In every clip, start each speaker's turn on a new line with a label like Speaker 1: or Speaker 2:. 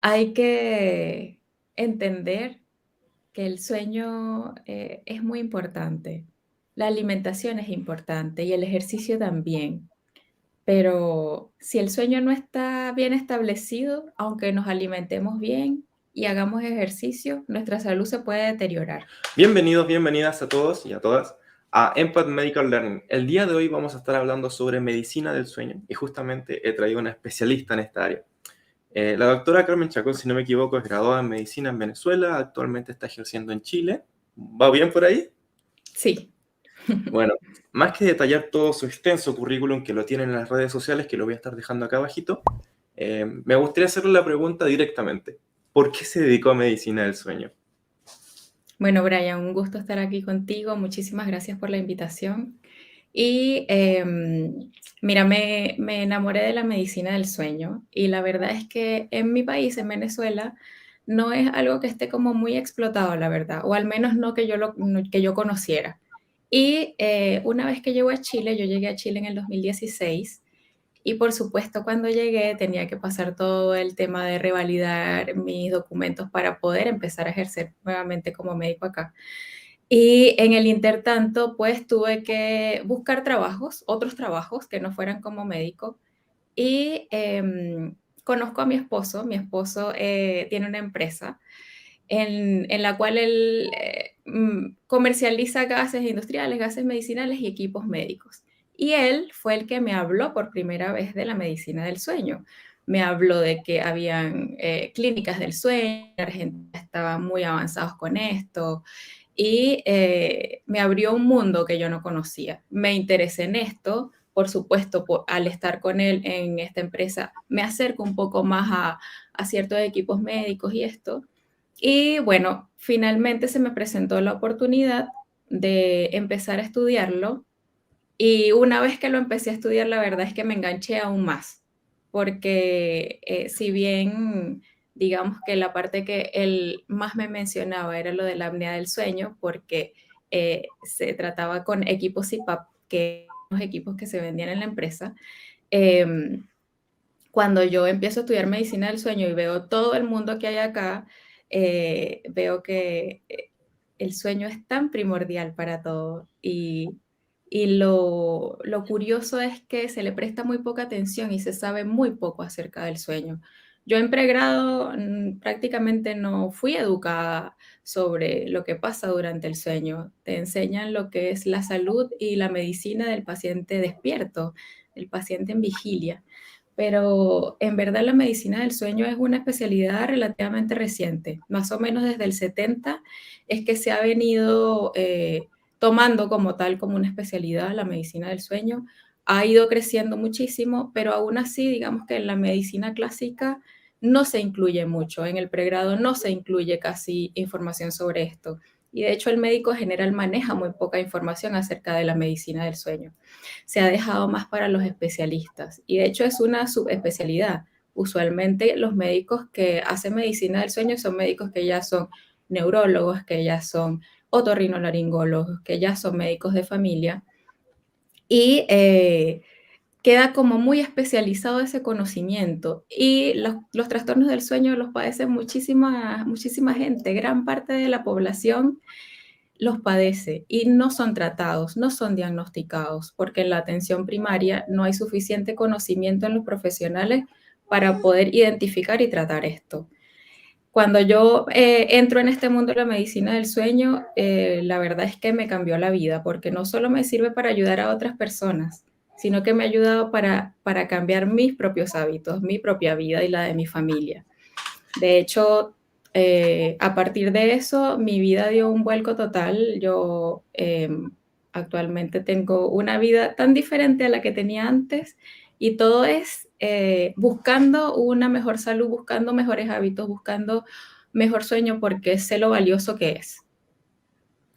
Speaker 1: Hay que entender que el sueño es muy importante. La alimentación es importante y el ejercicio también. Pero si el sueño no está bien establecido, aunque nos alimentemos bien y hagamos ejercicio, nuestra salud se puede deteriorar.
Speaker 2: Bienvenidos, bienvenidas a todos y a todas a Empath Medical Learning. El día de hoy vamos a estar hablando sobre medicina del sueño y justamente he traído una especialista en esta área. La doctora Carmen Chacón, si no me equivoco, es graduada en medicina en Venezuela, actualmente está ejerciendo en Chile. ¿Va bien por ahí?
Speaker 1: Sí.
Speaker 2: Bueno, más que detallar todo su extenso currículum que lo tienen en las redes sociales, que lo voy a estar dejando acá abajito, me gustaría hacerle la pregunta directamente. ¿Por qué se dedicó a medicina del sueño?
Speaker 1: Bueno, Brian, un gusto estar aquí contigo. Muchísimas gracias por la invitación. Y mira, me enamoré de la medicina del sueño y la verdad es que en mi país, en Venezuela, no es algo que esté como muy explotado, la verdad, o al menos no que que yo conociera. Y una vez que llego a Chile, yo llegué a Chile en el 2016 y por supuesto cuando llegué tenía que pasar todo el tema de revalidar mis documentos para poder empezar a ejercer nuevamente como médico acá. Y en el intertanto, pues tuve que buscar trabajos, otros trabajos que no fueran como médico. Y conozco a mi esposo tiene una empresa en la cual él comercializa gases industriales, gases medicinales y equipos médicos. Y él fue el que me habló por primera vez de la medicina del sueño. Me habló de que habían clínicas del sueño, la Argentina estaba muy avanzados con esto, y me abrió un mundo que yo no conocía. Me interesé en esto, por supuesto, al estar con él en esta empresa, me acerco un poco más a ciertos equipos médicos y esto. Y bueno, finalmente se me presentó la oportunidad de empezar a estudiarlo y una vez que lo empecé a estudiar, la verdad es que me enganché aún más, porque si bien digamos que la parte que él más me mencionaba era lo de la apnea del sueño, porque se trataba con equipos CPAP, que son los equipos que se vendían en la empresa. eh, Cuando yo empiezo a estudiar medicina del sueño y veo todo el mundo que hay acá, veo que el sueño es tan primordial para todo y lo curioso es que se le presta muy poca atención y se sabe muy poco acerca del sueño. Yo en pregrado prácticamente no fui educada sobre lo que pasa durante el sueño. Te enseñan lo que es la salud y la medicina del paciente despierto, el paciente en vigilia, pero en verdad la medicina del sueño es una especialidad relativamente reciente, más o menos desde el 70 es que se ha venido tomando como tal, como una especialidad la medicina del sueño, ha ido creciendo muchísimo, pero aún así digamos que en la medicina clásica no se incluye mucho, en el pregrado no se incluye casi información sobre esto. Y de hecho el médico general maneja muy poca información acerca de la medicina del sueño, se ha dejado más para los especialistas y de hecho es una subespecialidad. Usualmente los médicos que hacen medicina del sueño son médicos que ya son neurólogos, que ya son otorrinolaringólogos, que ya son médicos de familia y queda como muy especializado ese conocimiento y los trastornos del sueño los padece muchísima gente, gran parte de la población los padece y no son tratados, no son diagnosticados, porque en la atención primaria no hay suficiente conocimiento en los profesionales para poder identificar y tratar esto. Cuando yo entro en este mundo de la medicina del sueño, la verdad es que me cambió la vida, porque no solo me sirve para ayudar a otras personas, sino que me ha ayudado para cambiar mis propios hábitos, mi propia vida y la de mi familia. De hecho, a partir de eso, mi vida dio un vuelco total. Yo actualmente tengo una vida tan diferente a la que tenía antes y todo es buscando una mejor salud, buscando mejores hábitos, buscando mejor sueño porque sé lo valioso que es.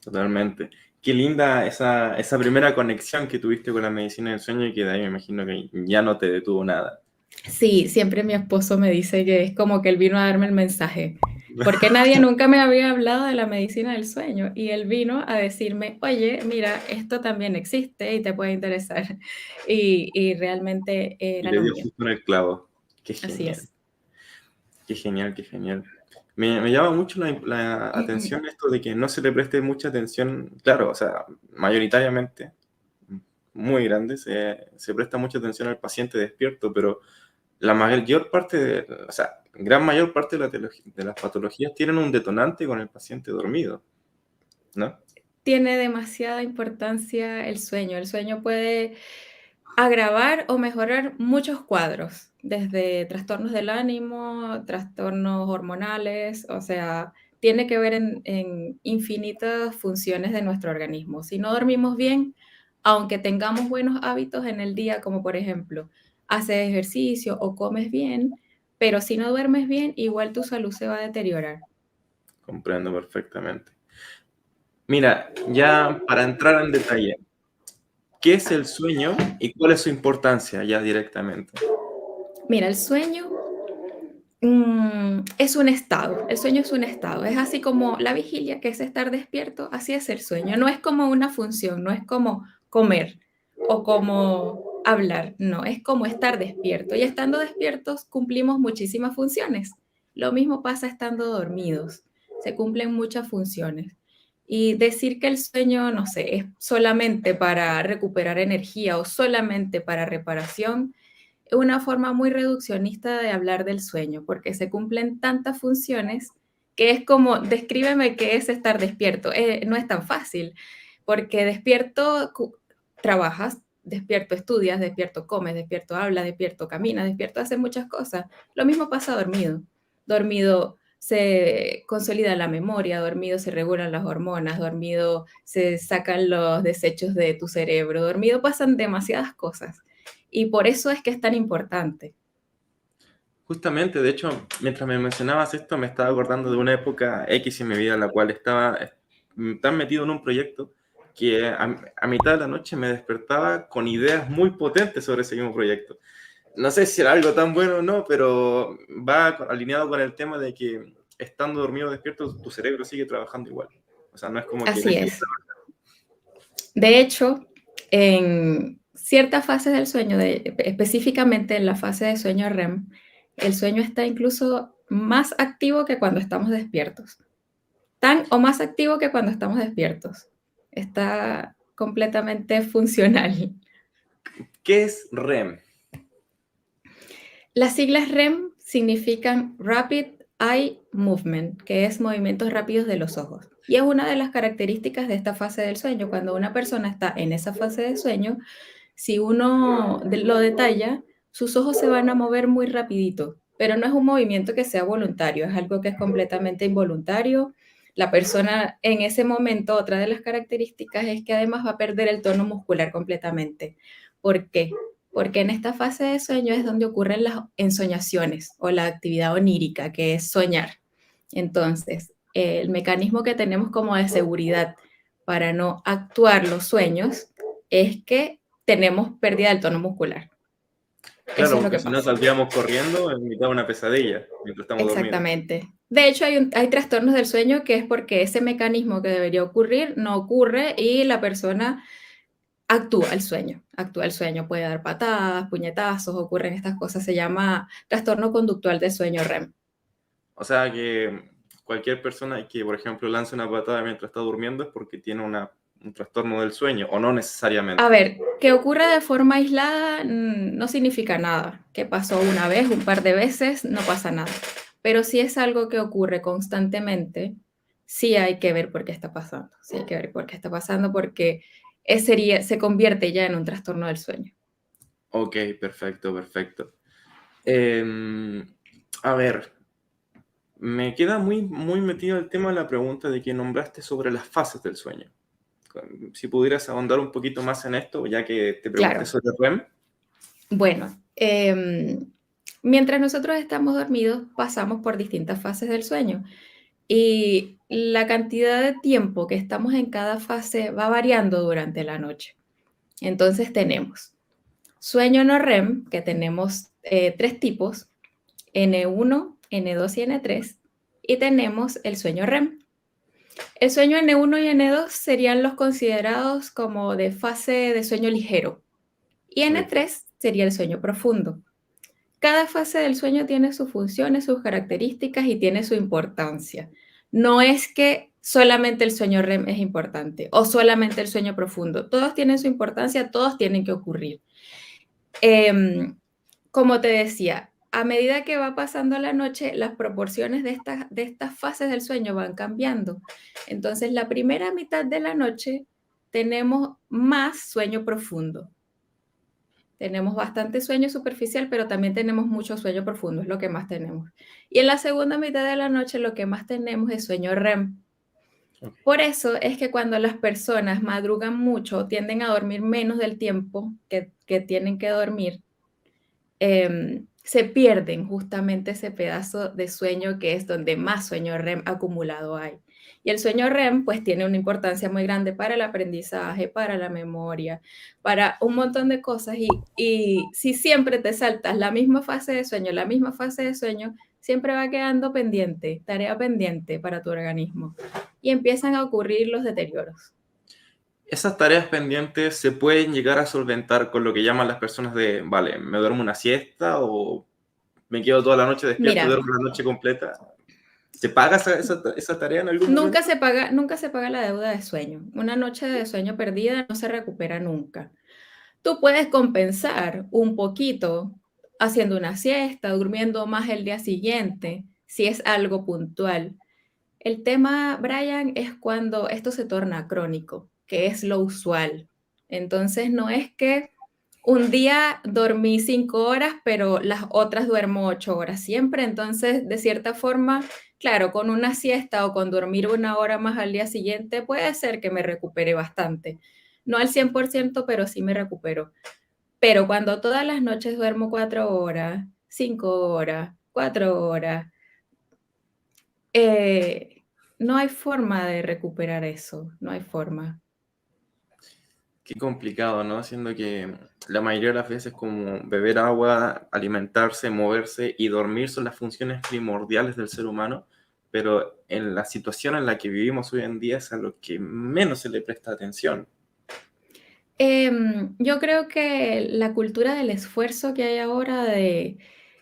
Speaker 2: Totalmente. Qué linda esa primera conexión que tuviste con la medicina del sueño y que de ahí me imagino que ya no te detuvo nada.
Speaker 1: Sí, siempre mi esposo me dice que es como que él vino a darme el mensaje, porque nadie nunca me había hablado de la medicina del sueño y él vino a decirme, oye, mira, esto también existe y te puede interesar. Y realmente
Speaker 2: Y
Speaker 1: era
Speaker 2: le
Speaker 1: lo
Speaker 2: dio
Speaker 1: mío.
Speaker 2: justo en el clavo. Qué
Speaker 1: Así
Speaker 2: genial.
Speaker 1: es.
Speaker 2: Qué genial, qué genial. Me llama mucho la atención esto de que no se le preste mucha atención, claro, o sea, mayoritariamente, muy grande, se presta mucha atención al paciente despierto, pero la mayor parte o sea, gran mayor parte de las patologías tienen un detonante con el paciente dormido, ¿no?
Speaker 1: Tiene demasiada importancia el sueño. El sueño puede agravar o mejorar muchos cuadros, desde trastornos del ánimo, trastornos hormonales, o sea, tiene que ver en infinitas funciones de nuestro organismo. Si no dormimos bien, aunque tengamos buenos hábitos en el día, como por ejemplo, haces ejercicio o comes bien, pero si no duermes bien, igual tu salud se va a deteriorar.
Speaker 2: Comprendo perfectamente. Mira, ya para entrar en detalle, ¿qué es el sueño y cuál es su importancia ya directamente?
Speaker 1: Mira, el sueño es un estado, el sueño es un estado, es así como la vigilia, que es estar despierto, así es el sueño, no es como una función, no es como comer o como hablar, no, es como estar despierto. Y estando despiertos cumplimos muchísimas funciones. Lo mismo pasa estando dormidos, se cumplen muchas funciones. Y decir que el sueño, no sé, es solamente para recuperar energía o solamente para reparación, una forma muy reduccionista de hablar del sueño, porque se cumplen tantas funciones que es como, descríbeme qué es estar despierto. No es tan fácil, porque despierto trabajas, despierto estudias, despierto comes, despierto hablas, despierto caminas, despierto hace muchas cosas. Lo mismo pasa dormido. Dormido se consolida la memoria, dormido se regulan las hormonas, dormido se sacan los desechos de tu cerebro, dormido pasan demasiadas cosas. Y por eso es que es tan importante.
Speaker 2: Justamente, de hecho, mientras me mencionabas esto, me estaba acordando de una época X en mi vida en la cual estaba tan metido en un proyecto que a mitad de la noche me despertaba con ideas muy potentes sobre ese mismo proyecto. No sé si era algo tan bueno o no, pero va alineado con el tema de que estando dormido o despierto, tu cerebro sigue trabajando igual. O sea, no es como que
Speaker 1: Así
Speaker 2: deje de
Speaker 1: es. De hecho, en ciertas fases del sueño, específicamente en la fase de sueño REM, el sueño está incluso más activo que cuando estamos despiertos. Tan o más activo que cuando estamos despiertos. Está completamente funcional.
Speaker 2: ¿Qué es REM?
Speaker 1: Las siglas REM significan Rapid Eye Movement, que es movimientos rápidos de los ojos. Y es una de las características de esta fase del sueño. Cuando una persona está en esa fase de sueño, si uno lo detalla, sus ojos se van a mover muy rapidito, pero no es un movimiento que sea voluntario, es algo que es completamente involuntario. La persona en ese momento, otra de las características es que además va a perder el tono muscular completamente. ¿Por qué? Porque en esta fase de sueño es donde ocurren las ensoñaciones o la actividad onírica, que es soñar. Entonces, el mecanismo que tenemos como de seguridad para no actuar los sueños es que tenemos pérdida del tono muscular. Eso
Speaker 2: Claro,
Speaker 1: es lo
Speaker 2: porque
Speaker 1: que
Speaker 2: si no
Speaker 1: pasa.
Speaker 2: saldríamos corriendo en mitad de una pesadilla mientras estamos dormidos.
Speaker 1: Exactamente. De hecho, hay trastornos del sueño que es porque ese mecanismo que debería ocurrir no ocurre y la persona actúa el sueño, puede dar patadas, puñetazos, ocurren estas cosas, se llama trastorno conductual del sueño REM.
Speaker 2: O sea que cualquier persona que, por ejemplo, lance una patada mientras está durmiendo es porque tiene un trastorno del sueño, o no
Speaker 1: A
Speaker 2: necesariamente.
Speaker 1: ver, que ocurra de forma aislada no significa nada, que pasó una vez, un par de veces, no pasa nada, pero si es algo que ocurre constantemente, sí hay que ver por qué está pasando, sí hay que ver por qué está pasando porque se convierte ya en un trastorno del sueño.
Speaker 2: Ok, perfecto, perfecto. Eh, a ver, me queda muy metido el tema de la pregunta de que nombraste sobre las fases del sueño. Si pudieras ahondar un poquito más en esto, ya que te pregunté
Speaker 1: Claro,
Speaker 2: sobre REM.
Speaker 1: bueno, mientras nosotros estamos dormidos, pasamos por distintas fases del sueño y la cantidad de tiempo que estamos en cada fase va variando durante la noche. Entonces tenemos sueño no REM, que tenemos tres tipos, N1, N2 y N3, y tenemos el sueño REM. El sueño N1 y N2 serían los considerados como de fase de sueño ligero, y
Speaker 2: Ok.
Speaker 1: N3 sería el sueño profundo. cada fase del sueño tiene sus funciones, sus características y tiene su importancia. No es que solamente el sueño REM es importante o solamente el sueño profundo. Todos tienen su importancia, todos tienen que ocurrir. Como te decía, a medida que va pasando la noche, las proporciones de estas fases del sueño van cambiando. Entonces, la primera mitad de la noche tenemos más sueño profundo. Tenemos bastante sueño superficial, pero también tenemos mucho sueño profundo, es lo que más tenemos. Y en la segunda mitad de la noche lo que más tenemos es sueño REM.
Speaker 2: Ok.
Speaker 1: Por eso es que cuando las personas madrugan mucho, tienden a dormir menos del tiempo que tienen que dormir, se pierden justamente ese pedazo de sueño que es donde más sueño REM acumulado hay. Y el sueño REM pues tiene una importancia muy grande para el aprendizaje, para la memoria, para un montón de cosas. Y si siempre te saltas la misma fase de sueño, siempre va quedando pendiente, tarea pendiente para tu organismo. Y empiezan a ocurrir los deterioros.
Speaker 2: Esas tareas pendientes se pueden llegar a solventar con lo que llaman las personas de, vale, me duermo una siesta o me quedo toda la noche despierto,
Speaker 1: Mira,
Speaker 2: duermo la noche completa. ¿Se paga esa tarea en algún
Speaker 1: nunca
Speaker 2: momento?
Speaker 1: se paga, nunca se paga la deuda de sueño. Una noche de sueño perdida no se recupera nunca. Tú puedes compensar un poquito haciendo una siesta, durmiendo más el día siguiente, si es algo puntual. El tema, Brian, es cuando esto se torna crónico, que es lo usual. Entonces, no es que un día dormí 5 horas, pero las otras duermo 8 horas siempre. Entonces, de cierta forma, claro, con una siesta o con dormir 1 hora más al día siguiente, puede ser que me recupere bastante. No al 100%, pero sí me recupero. Pero cuando todas las noches duermo 4 horas, 5 horas, 4 horas, eh, no hay forma de recuperar eso, no hay forma.
Speaker 2: Qué complicado, ¿no? Siendo que la mayoría de las veces como beber agua, alimentarse, moverse y dormir son las funciones primordiales del ser humano, pero en la situación en la que vivimos hoy en día es a lo que menos se le presta atención.
Speaker 1: Yo creo que la cultura del esfuerzo que hay ahora de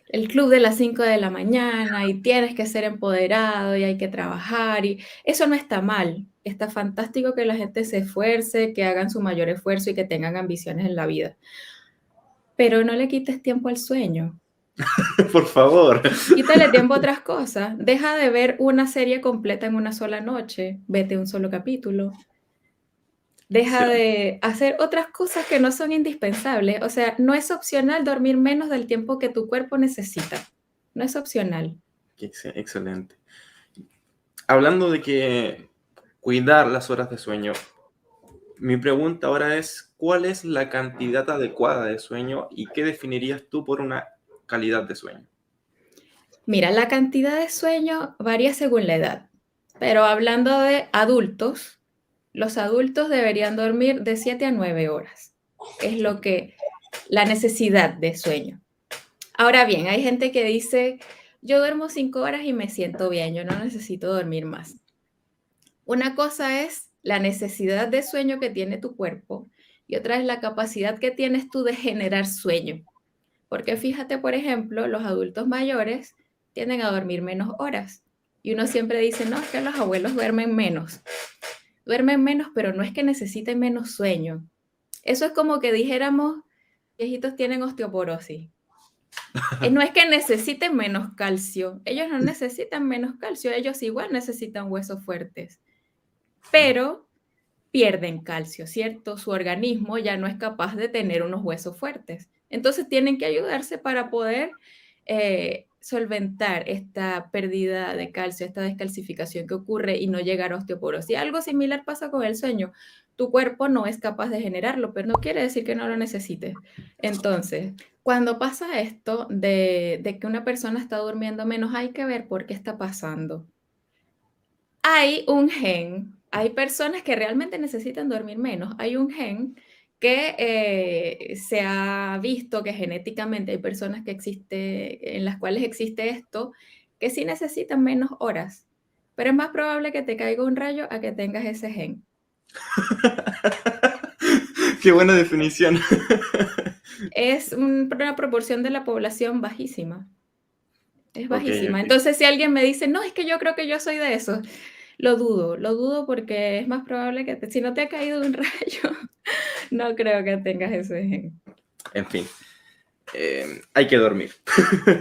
Speaker 1: el club de las 5 de la mañana y tienes que ser empoderado y hay que trabajar y eso no está mal. Está fantástico que la gente se esfuerce, que hagan su mayor esfuerzo y que tengan ambiciones en la vida. Pero no le quites tiempo al sueño.
Speaker 2: Por favor.
Speaker 1: Quítale tiempo a otras cosas. Deja de ver una serie completa en una sola noche. Vete un solo capítulo. Deja
Speaker 2: Sí,
Speaker 1: de hacer otras cosas que no son indispensables. O sea, no es opcional dormir menos del tiempo que tu cuerpo necesita. No es opcional.
Speaker 2: excelente. Hablando de que cuidar las horas de sueño, mi pregunta ahora es, ¿cuál es la cantidad adecuada de sueño y qué definirías tú por una calidad de sueño?
Speaker 1: Mira, la cantidad de sueño varía según la edad. Pero hablando de adultos, los adultos deberían dormir de 7 a 9 horas. Es lo que la necesidad de sueño. Ahora bien, hay gente que dice, yo duermo 5 horas y me siento bien, yo no necesito dormir más. Una cosa es la necesidad de sueño que tiene tu cuerpo y otra es la capacidad que tienes tú de generar sueño. Porque fíjate, por ejemplo, los adultos mayores tienden a dormir menos horas. Y uno siempre dice, no, es que los abuelos duermen menos. Duermen menos, pero no es que necesiten menos sueño. Eso es como que dijéramos, viejitos tienen osteoporosis. No es que necesiten menos calcio, ellos no necesitan menos calcio, ellos igual necesitan huesos fuertes, pero pierden calcio, ¿cierto? Su organismo ya no es capaz de tener unos huesos fuertes. Entonces tienen que ayudarse para poder solventar esta pérdida de calcio, esta descalcificación que ocurre y no llegar a osteoporosis. Algo similar pasa con el sueño. Tu cuerpo no es capaz de generarlo, pero no quiere decir que no lo necesites. Entonces, cuando pasa esto de que una persona está durmiendo menos, hay que ver por qué está pasando. Hay un gen, hay personas que realmente necesitan dormir menos. Hay un gen que se ha visto que genéticamente hay personas que existe, en las cuales existe esto, que sí necesitan menos horas, pero es más probable que te caiga un rayo a que tengas ese gen.
Speaker 2: Qué buena definición.
Speaker 1: Es una proporción de la población bajísima, es
Speaker 2: Ok,
Speaker 1: bajísima.
Speaker 2: ok.
Speaker 1: Entonces, si alguien me dice: "No, es que yo creo que yo soy de esos", lo dudo porque es más probable que si no te ha caído un rayo, no creo que tengas ese gen.
Speaker 2: En fin, hay que dormir.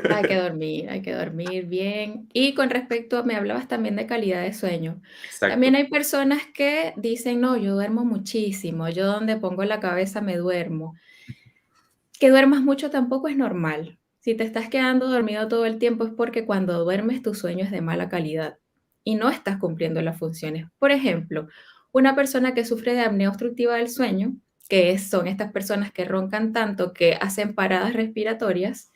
Speaker 1: Hay que dormir bien. Y con respecto, me hablabas también de calidad de sueño. También
Speaker 2: Exacto.
Speaker 1: hay personas que dicen: "No, yo duermo muchísimo, yo donde pongo la cabeza me duermo". Que duermas mucho tampoco es normal. Si te estás quedando dormido todo el tiempo es porque cuando duermes tu sueño es de mala calidad y no estás cumpliendo las funciones. Por ejemplo, una persona que sufre de apnea obstructiva del sueño, son estas personas que roncan tanto que hacen paradas respiratorias,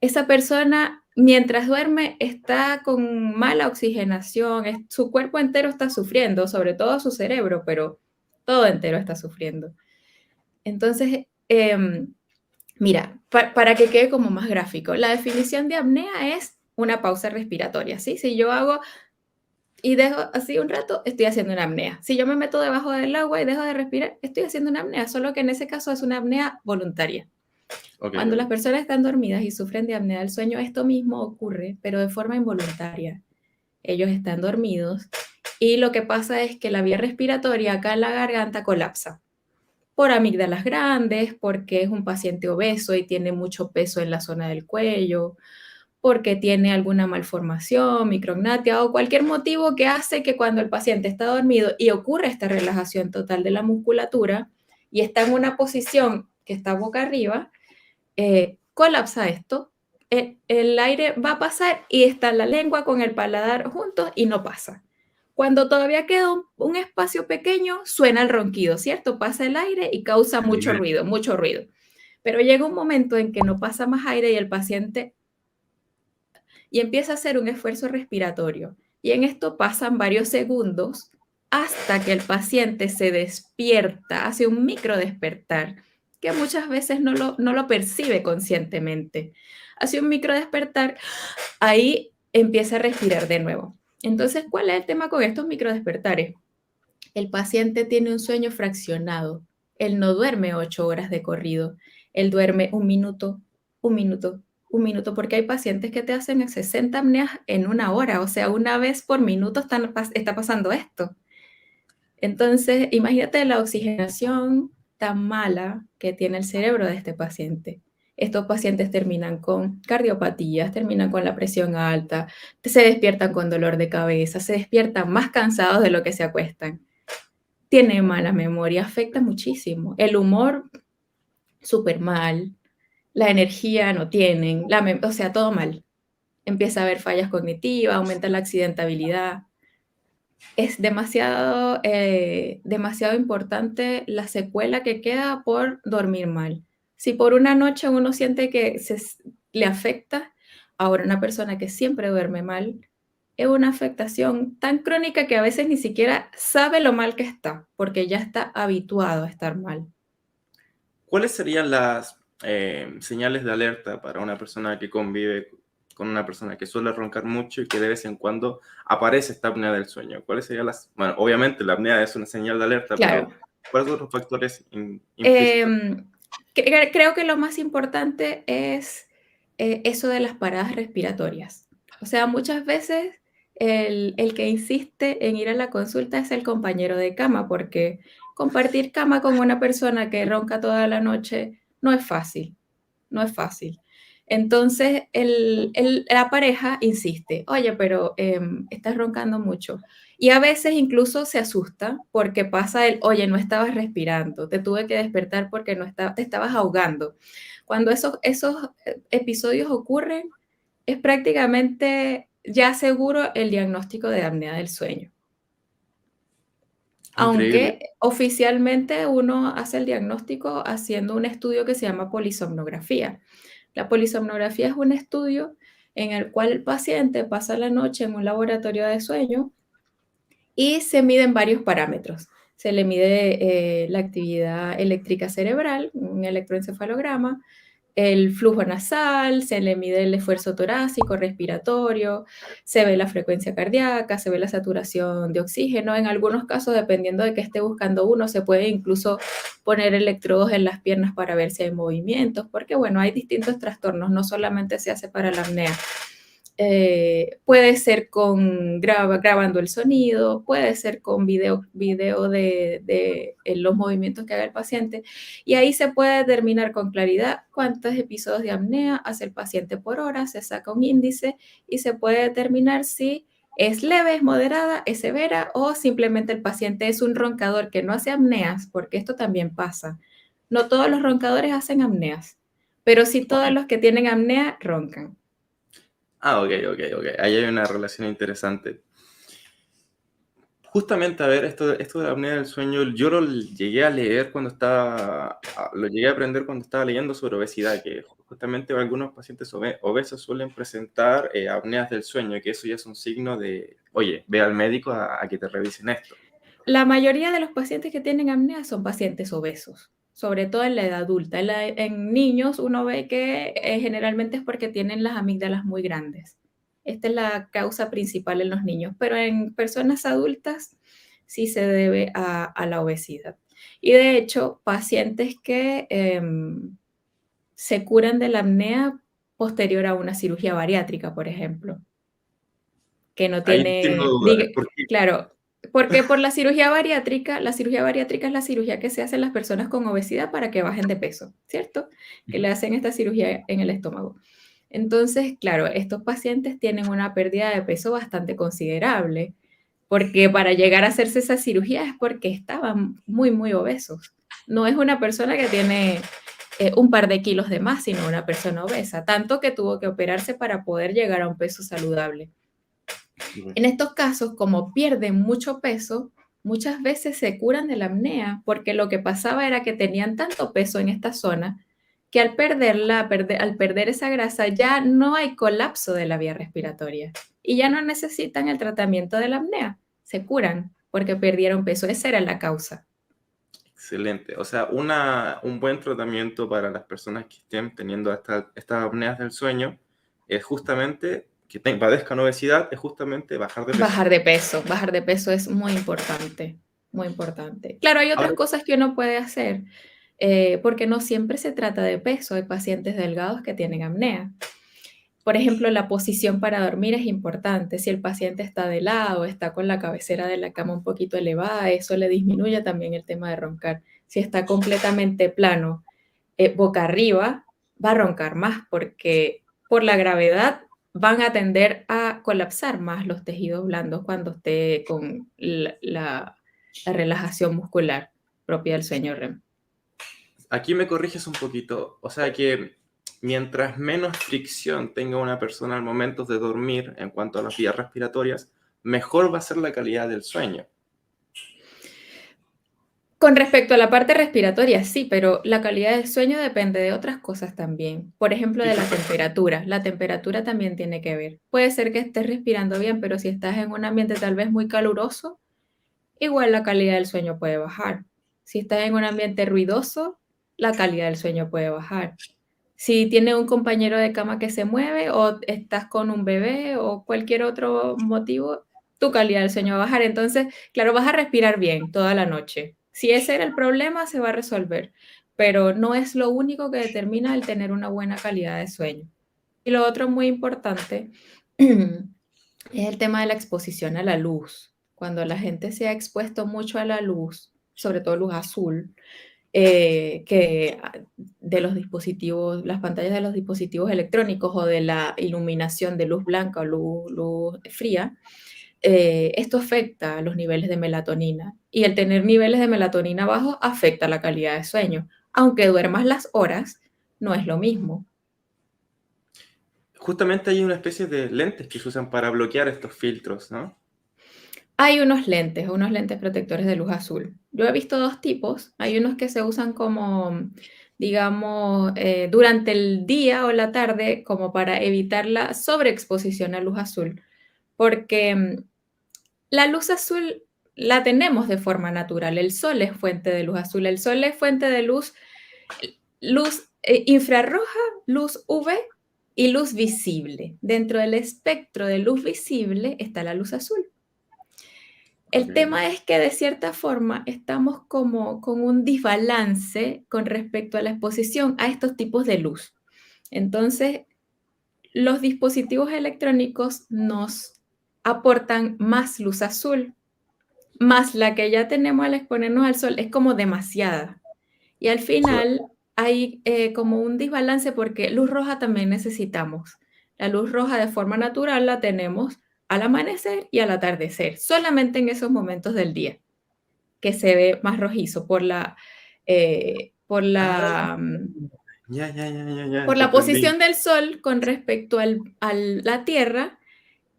Speaker 1: esa persona mientras duerme está con mala oxigenación, su cuerpo entero está sufriendo, sobre todo su cerebro, pero todo entero está sufriendo. Entonces, mira, para que quede como más gráfico, la definición de apnea es una pausa respiratoria, ¿sí? Si yo hago y dejo así un rato, estoy haciendo una apnea. Si yo me meto debajo del agua y dejo de respirar, estoy haciendo una apnea, solo que en ese caso es una apnea voluntaria.
Speaker 2: Ok,
Speaker 1: Cuando las
Speaker 2: ok.
Speaker 1: personas están dormidas y sufren de apnea del sueño, esto mismo ocurre, pero de forma involuntaria. Ellos están dormidos y lo que pasa es que la vía respiratoria acá en la garganta colapsa por amígdalas grandes, porque es un paciente obeso y tiene mucho peso en la zona del cuello, porque tiene alguna malformación, micrognatia o cualquier motivo que hace que cuando el paciente está dormido y ocurre esta relajación total de la musculatura y está en una posición que está boca arriba, colapsa esto, el aire va a pasar y está la lengua con el paladar juntos y no pasa. Cuando todavía queda un espacio pequeño, suena el ronquido, ¿cierto? Pasa el aire y causa mucho
Speaker 2: Genial.
Speaker 1: ruido, mucho ruido. Pero llega un momento en que no pasa más aire y el paciente y empieza a hacer un esfuerzo respiratorio. Y en esto pasan varios segundos hasta que el paciente se despierta, hace un micro despertar, que muchas veces no lo percibe conscientemente. Hace un micro despertar, ahí empieza a respirar de nuevo. Entonces, ¿cuál es el tema con estos micro despertares? El paciente tiene un sueño fraccionado. Él no duerme 8 horas de corrido. Él duerme un minuto, un minuto, un minuto, porque hay pacientes que te hacen 60 apneas en una hora, o sea, una vez por minuto está pasando esto. Entonces, imagínate la oxigenación tan mala que tiene el cerebro de este paciente. Estos pacientes terminan con cardiopatías, terminan con la presión alta, se despiertan con dolor de cabeza, se despiertan más cansados de lo que se acuestan. Tiene mala memoria, afecta muchísimo. El humor, súper mal. La energía no tienen, o sea, todo mal. Empieza a haber fallas cognitivas, aumenta la accidentabilidad. Es demasiado, demasiado importante la secuela que queda por dormir mal. Si por una noche uno siente que le afecta, ahora una persona que siempre duerme mal, es una afectación tan crónica que a veces ni siquiera sabe lo mal que está, porque ya está habituado a estar mal.
Speaker 2: ¿Cuáles serían las señales de alerta para una persona que convive con una persona que suele roncar mucho y que de vez en cuando aparece esta apnea del sueño? ¿Cuáles serían las... Bueno, obviamente la apnea es una señal de alerta,
Speaker 1: Claro.
Speaker 2: pero ¿cuáles otros factores implícitos?
Speaker 1: Em, creo que lo más importante es eso de las paradas respiratorias. O sea, muchas veces el que insiste en ir a la consulta es el compañero de cama, porque compartir cama con una persona que ronca toda la noche no es fácil, no es fácil. Entonces, la pareja insiste, oye, pero estás roncando mucho. Y a veces incluso se asusta porque pasa oye, no estabas respirando, te tuve que despertar porque te estabas ahogando. Cuando esos episodios ocurren, es prácticamente ya seguro el diagnóstico de apnea del sueño.
Speaker 2: Increíble.
Speaker 1: Aunque oficialmente uno hace el diagnóstico haciendo un estudio que se llama polisomnografía. La polisomnografía es un estudio en el cual el paciente pasa la noche en un laboratorio de sueño y se miden varios parámetros. Se le mide la actividad eléctrica cerebral, un electroencefalograma, el flujo nasal, se le mide el esfuerzo torácico, respiratorio, se ve la frecuencia cardíaca, se ve la saturación de oxígeno. En algunos casos, dependiendo de qué esté buscando uno, se puede incluso poner electrodos en las piernas para ver si hay movimientos, porque bueno, hay distintos trastornos, no solamente se hace para la apnea. Puede ser con grabando el sonido, puede ser con video de los movimientos que haga el paciente, y ahí se puede determinar con claridad cuántos episodios de apnea hace el paciente por hora, se saca un índice y se puede determinar si es leve, es moderada, es severa o simplemente el paciente es un roncador que no hace apneas, porque esto también pasa. No todos los roncadores hacen apneas, pero sí todos los que tienen apnea roncan.
Speaker 2: Ah, ok, ok, ok. Ahí hay una relación interesante. Justamente, a ver, esto de la apnea del sueño, yo lo llegué a leer cuando lo llegué a aprender cuando estaba leyendo sobre obesidad, que justamente algunos pacientes obesos suelen presentar apneas del sueño, que eso ya es un signo de, oye, ve al médico a que te revisen esto.
Speaker 1: La mayoría de los pacientes que tienen apnea son pacientes obesos, sobre todo en la edad adulta. En niños uno ve que generalmente es porque tienen las amígdalas muy grandes. Esta es la causa principal en los niños, pero en personas adultas sí se debe a la obesidad. Y de hecho, pacientes que se curan de la apnea posterior a una cirugía bariátrica, por ejemplo, que no
Speaker 2: Ahí tengo
Speaker 1: tiene,
Speaker 2: dudas, ¿por qué?
Speaker 1: claro, porque por la cirugía bariátrica es la cirugía que se hace en las personas con obesidad para que bajen de peso, ¿cierto? Que le hacen esta cirugía en el estómago. Entonces, claro, estos pacientes tienen una pérdida de peso bastante considerable, porque para llegar a hacerse esa cirugía es porque estaban muy, muy obesos. No es una persona que tiene un par de kilos de más, sino una persona obesa, tanto que tuvo que operarse para poder llegar a un peso saludable. En estos casos, como pierden mucho peso, muchas veces se curan de la apnea, porque lo que pasaba era que tenían tanto peso en esta zona que al al perder esa grasa, ya no hay colapso de la vía respiratoria y ya no necesitan el tratamiento de la apnea. Se curan porque perdieron peso. Esa era la causa.
Speaker 2: Excelente. O sea, un buen tratamiento para las personas que estén teniendo estas apneas del sueño es justamente que padezcan obesidad, es justamente bajar de peso.
Speaker 1: Bajar de peso es muy importante, muy importante. Claro, hay otras
Speaker 2: Ahora,
Speaker 1: cosas que uno puede hacer, porque no siempre se trata de peso, hay pacientes delgados que tienen apnea. Por ejemplo, la posición para dormir es importante. Si el paciente está de lado, está con la cabecera de la cama un poquito elevada, eso le disminuye también el tema de roncar. Si está completamente plano, boca arriba, va a roncar más porque por la gravedad van a tender a colapsar más los tejidos blandos cuando esté con la relajación muscular propia del sueño REM.
Speaker 2: aquí me corriges un poquito. O sea que mientras menos fricción tenga una persona al momento de dormir en cuanto a las vías respiratorias, mejor va a ser la calidad del sueño.
Speaker 1: Con respecto a la parte respiratoria, sí, pero la calidad del sueño depende de otras cosas también. Por ejemplo,
Speaker 2: Sí,
Speaker 1: de la
Speaker 2: perfecto.
Speaker 1: temperatura. La temperatura también tiene que ver. Puede ser que estés respirando bien, pero si estás en un ambiente tal vez muy caluroso, igual la calidad del sueño puede bajar. Si estás en un ambiente ruidoso, la calidad del sueño puede bajar. Si tienes un compañero de cama que se mueve o estás con un bebé o cualquier otro motivo, tu calidad del sueño va a bajar. Entonces, claro, vas a respirar bien toda la noche. Si ese era el problema, se va a resolver, pero no es lo único que determina el tener una buena calidad de sueño. Y lo otro muy importante es el tema de la exposición a la luz. Cuando la gente se ha expuesto mucho a la luz, sobre todo luz azul, de los dispositivos, las pantallas de los dispositivos electrónicos o de la iluminación de luz blanca o luz fría, esto afecta a los niveles de melatonina y el tener niveles de melatonina bajos afecta la calidad de sueño. Aunque duermas las horas, no es lo mismo.
Speaker 2: Justamente hay una especie de lentes que se usan para bloquear estos filtros, ¿no?
Speaker 1: Hay unos lentes protectores de luz azul. Yo he visto dos tipos. Hay unos que se usan como, digamos, durante el día o la tarde, como para evitar la sobreexposición a luz azul, porque la luz azul la tenemos de forma natural. El sol es fuente de luz azul. El sol es fuente de luz infrarroja, luz UV y luz visible. Dentro del espectro de luz visible está la luz azul. El
Speaker 2: Ok.
Speaker 1: tema es que de cierta forma estamos como con un desbalance con respecto a la exposición a estos tipos de luz. Entonces, los dispositivos electrónicos nos aportan más luz azul, más la que ya tenemos al exponernos al sol es como demasiada. Y al
Speaker 2: Claro.
Speaker 1: final hay como un desbalance porque luz roja también necesitamos. La luz roja de forma natural la tenemos al amanecer y al atardecer, solamente en esos momentos del día que se ve más rojizo
Speaker 2: Ah, ya, ya, ya, ya, ya,
Speaker 1: por
Speaker 2: te
Speaker 1: la
Speaker 2: entendí.
Speaker 1: posición del sol con respecto a la Tierra.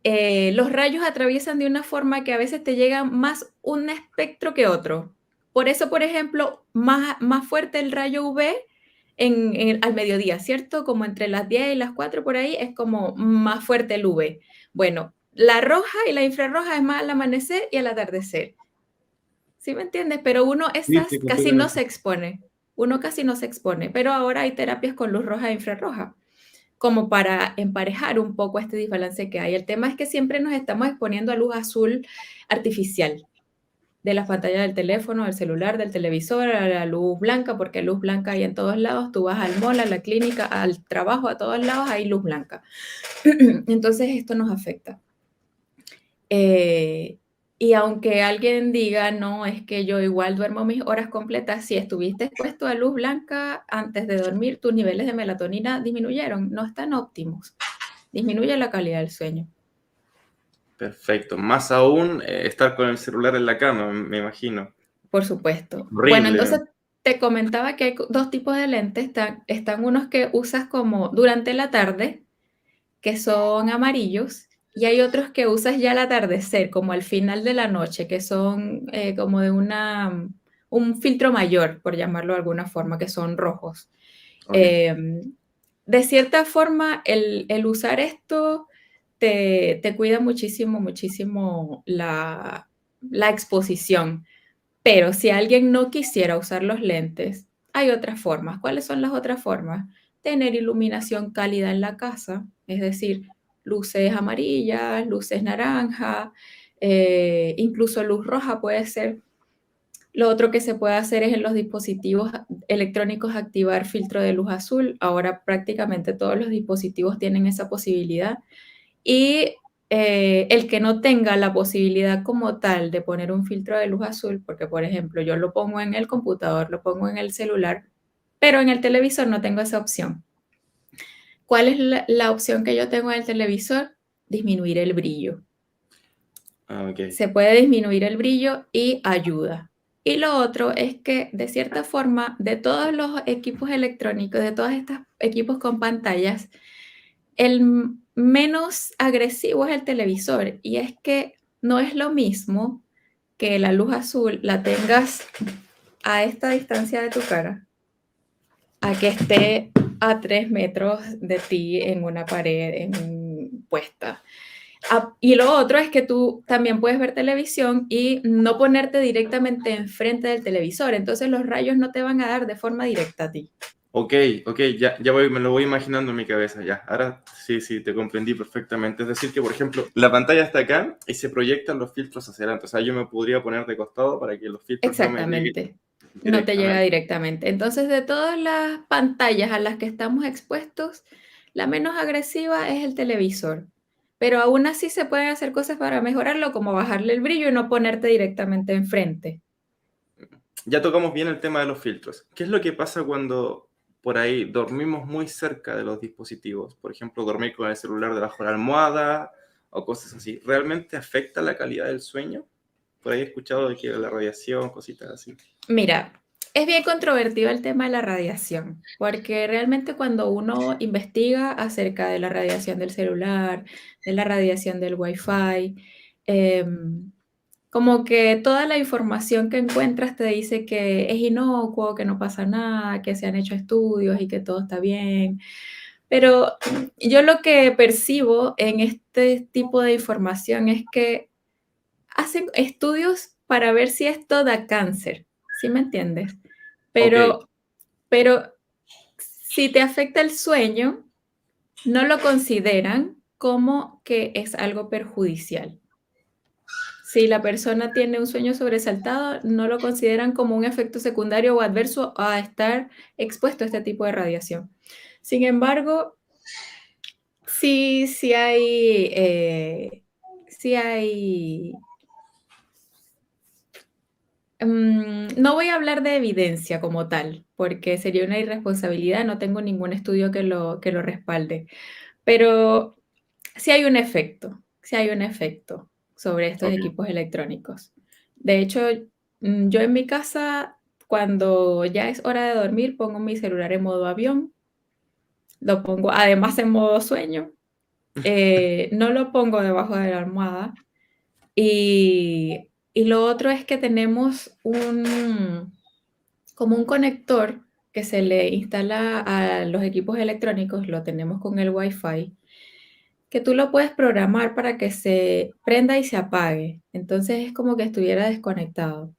Speaker 1: Los rayos atraviesan de una forma que a veces te llega más un espectro que otro. Por eso, por ejemplo, más fuerte el rayo UV al mediodía, ¿cierto? Como entre las 10 y las 4 por ahí es como más fuerte el UV. Bueno, la roja y la infrarroja es más al amanecer y al atardecer. ¿Sí me entiendes? Pero uno
Speaker 2: Sí, sí,
Speaker 1: esas casi no
Speaker 2: completamente.
Speaker 1: se expone. Uno casi no se expone, pero ahora hay terapias con luz roja e infrarroja como para emparejar un poco este desbalance que hay. El tema es que siempre nos estamos exponiendo a luz azul artificial de las pantallas del teléfono, del celular, del televisor, a la luz blanca, porque luz blanca hay en todos lados. Tú vas al mall, a la clínica, al trabajo, a todos lados hay luz blanca. Entonces esto nos afecta. Eh, y aunque alguien diga, no, es que yo igual duermo mis horas completas, si estuviste expuesto a luz blanca antes de dormir, tus niveles de melatonina disminuyeron, no están óptimos, disminuye la calidad del sueño.
Speaker 2: Perfecto. Más aún, estar con el celular en la cama, me imagino.
Speaker 1: Por supuesto. Bueno,
Speaker 2: Horrible.
Speaker 1: entonces te comentaba que hay dos tipos de lentes, están unos que usas como durante la tarde, que son amarillos, y hay otros que usas ya al atardecer, como al final de la noche, que son como de un filtro mayor, por llamarlo de alguna forma, que son rojos.
Speaker 2: Ok.
Speaker 1: Eh, de cierta forma, el usar esto te cuida muchísimo, muchísimo la exposición. Pero si alguien no quisiera usar los lentes, hay otras formas. ¿Cuáles son las otras formas? Tener iluminación cálida en la casa, es decir, luces amarillas, luces naranja, incluso luz roja puede ser. Lo otro que se puede hacer es en los dispositivos electrónicos activar filtro de luz azul. Ahora prácticamente todos los dispositivos tienen esa posibilidad. Y el que no tenga la posibilidad como tal de poner un filtro de luz azul, porque por ejemplo yo lo pongo en el computador, lo pongo en el celular, pero en el televisor no tengo esa opción. ¿Cuál es la opción que yo tengo en el televisor? Disminuir el brillo.
Speaker 2: Ah, ok.
Speaker 1: Se puede disminuir el brillo y ayuda. Y lo otro es que, de cierta forma, de todos los equipos electrónicos, de todos estos equipos con pantallas, el menos agresivo es el televisor. Y es que no es lo mismo que la luz azul la tengas a esta distancia de tu cara, a que esté a 3 metros de ti en una pared puesta. Y lo otro es que tú también puedes ver televisión y no ponerte directamente enfrente del televisor, entonces los rayos no te van a dar de forma directa a ti.
Speaker 2: Ok, ok, ya, ya voy, me lo voy imaginando en mi cabeza, ya. Ahora sí, sí, te comprendí perfectamente. Es decir, que por ejemplo, la pantalla está acá y se proyectan los filtros hacia adelante. O sea, yo me podría poner de costado para que los filtros no me lleguen
Speaker 1: Exactamente, no te llega
Speaker 2: directamente.
Speaker 1: directamente. Entonces, de todas las pantallas a las que estamos expuestos, la menos agresiva es el televisor, pero aún así se pueden hacer cosas para mejorarlo, como bajarle el brillo y no ponerte directamente enfrente.
Speaker 2: Ya tocamos bien el tema de los filtros. ¿Qué es lo que pasa cuando por ahí dormimos muy cerca de los dispositivos? Por ejemplo, dormir con el celular debajo de la almohada o cosas así. ¿Realmente afecta la calidad del sueño? Por ahí he escuchado de que la radiación, cositas así.
Speaker 1: Mira, es bien controvertido el tema de la radiación, porque realmente cuando uno investiga acerca de la radiación del celular, de la radiación del Wi-Fi, em, como que toda la información que encuentras te dice que es inocuo, que no pasa nada, que se han hecho estudios y que todo está bien. Pero yo lo que percibo en este tipo de información es que hacen estudios para ver si esto da cáncer, ¿sí me entiendes?
Speaker 2: Ok,
Speaker 1: Pero pero si te afecta el sueño, no lo consideran como que es algo perjudicial. Si la persona tiene un sueño sobresaltado, no lo consideran como un efecto secundario o adverso a estar expuesto a este tipo de radiación. Sin embargo, sí hay, no voy a hablar de evidencia como tal, porque sería una irresponsabilidad, no tengo ningún estudio que lo respalde, pero sí hay un efecto sobre estos
Speaker 2: Ok,
Speaker 1: equipos electrónicos. De hecho, yo en mi casa, cuando ya es hora de dormir, pongo mi celular en modo avión, lo pongo además en modo sueño, no lo pongo debajo de la almohada. Y lo otro es que tenemos como un conector que se le instala a los equipos electrónicos, lo tenemos con el Wi-Fi, que tú lo puedes programar para que se prenda y se apague. Entonces es como que estuviera desconectado.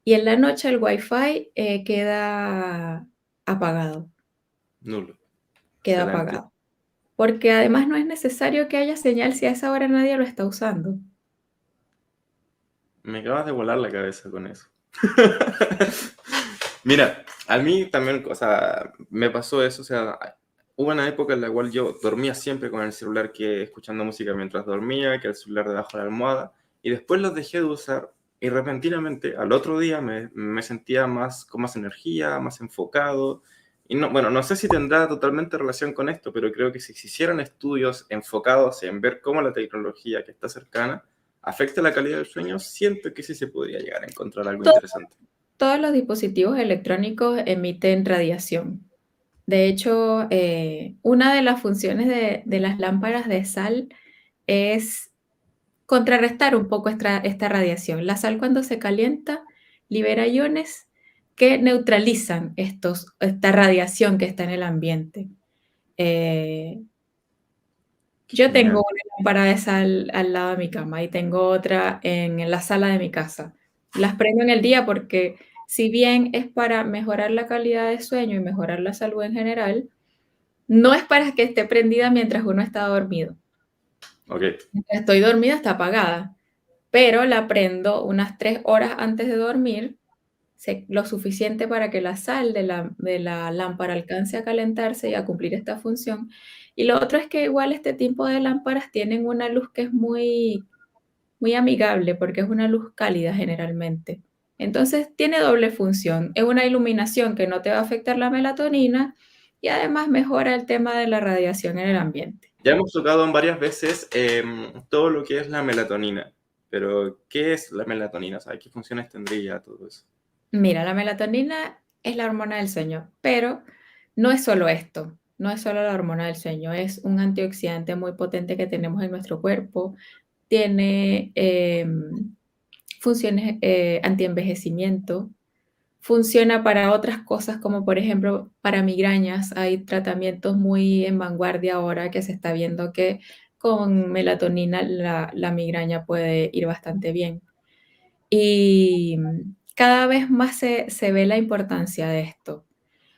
Speaker 1: Y en la noche el Wi-Fi queda apagado,
Speaker 2: nulo.
Speaker 1: queda
Speaker 2: Excelente.
Speaker 1: apagado. Porque además no es necesario que haya señal si a esa hora nadie lo está usando.
Speaker 2: Me acabas de volar la cabeza con eso. Mira, a mí también, o sea, me pasó eso, o sea, hubo una época en la cual yo dormía siempre con el celular que escuchando música mientras dormía, que el celular debajo de la almohada, y después los dejé de usar y repentinamente al otro día me sentía más con más energía, más enfocado. Y no, bueno, no sé si tendrá totalmente relación con esto, pero creo que si se hicieran estudios enfocados en ver cómo la tecnología que está cercana afecta la calidad del sueño, siento que sí se podría llegar a encontrar algo
Speaker 1: To-
Speaker 2: interesante.
Speaker 1: Todos los dispositivos electrónicos emiten radiación. De hecho, una de las funciones de las lámparas de sal es contrarrestar un poco esta radiación. La sal cuando se calienta libera iones que neutralizan esta radiación que está en el ambiente. Eh, yo tengo
Speaker 2: Genial.
Speaker 1: una lámpara de sal al lado de mi cama y tengo otra en la sala de mi casa. Las prendo en el día porque si bien es para mejorar la calidad de sueño y mejorar la salud en general, no es para que esté prendida mientras uno está dormido.
Speaker 2: Ok,
Speaker 1: Mientras estoy dormida está apagada, pero la prendo unas 3 horas antes de dormir, lo suficiente para que la sal de la lámpara alcance a calentarse y a cumplir esta función. Y lo otro es que igual este tipo de lámparas tienen una luz que es muy, muy amigable, porque es una luz cálida generalmente. Entonces tiene doble función. Es una iluminación que no te va a afectar la melatonina y además mejora el tema de la radiación en el ambiente.
Speaker 2: ya hemos tocado en varias veces todo lo que es la melatonina, pero ¿qué es la melatonina? O sea, ¿qué funciones tendría todo eso?
Speaker 1: Mira, la melatonina es la hormona del sueño, pero no es solo esto, no es solo la hormona del sueño, es un antioxidante muy potente que tenemos en nuestro cuerpo, tiene funciones antienvejecimiento, funciona para otras cosas como por ejemplo para migrañas, hay tratamientos muy en vanguardia ahora que se está viendo que con melatonina la migraña puede ir bastante bien. Y cada vez más se ve la importancia de esto.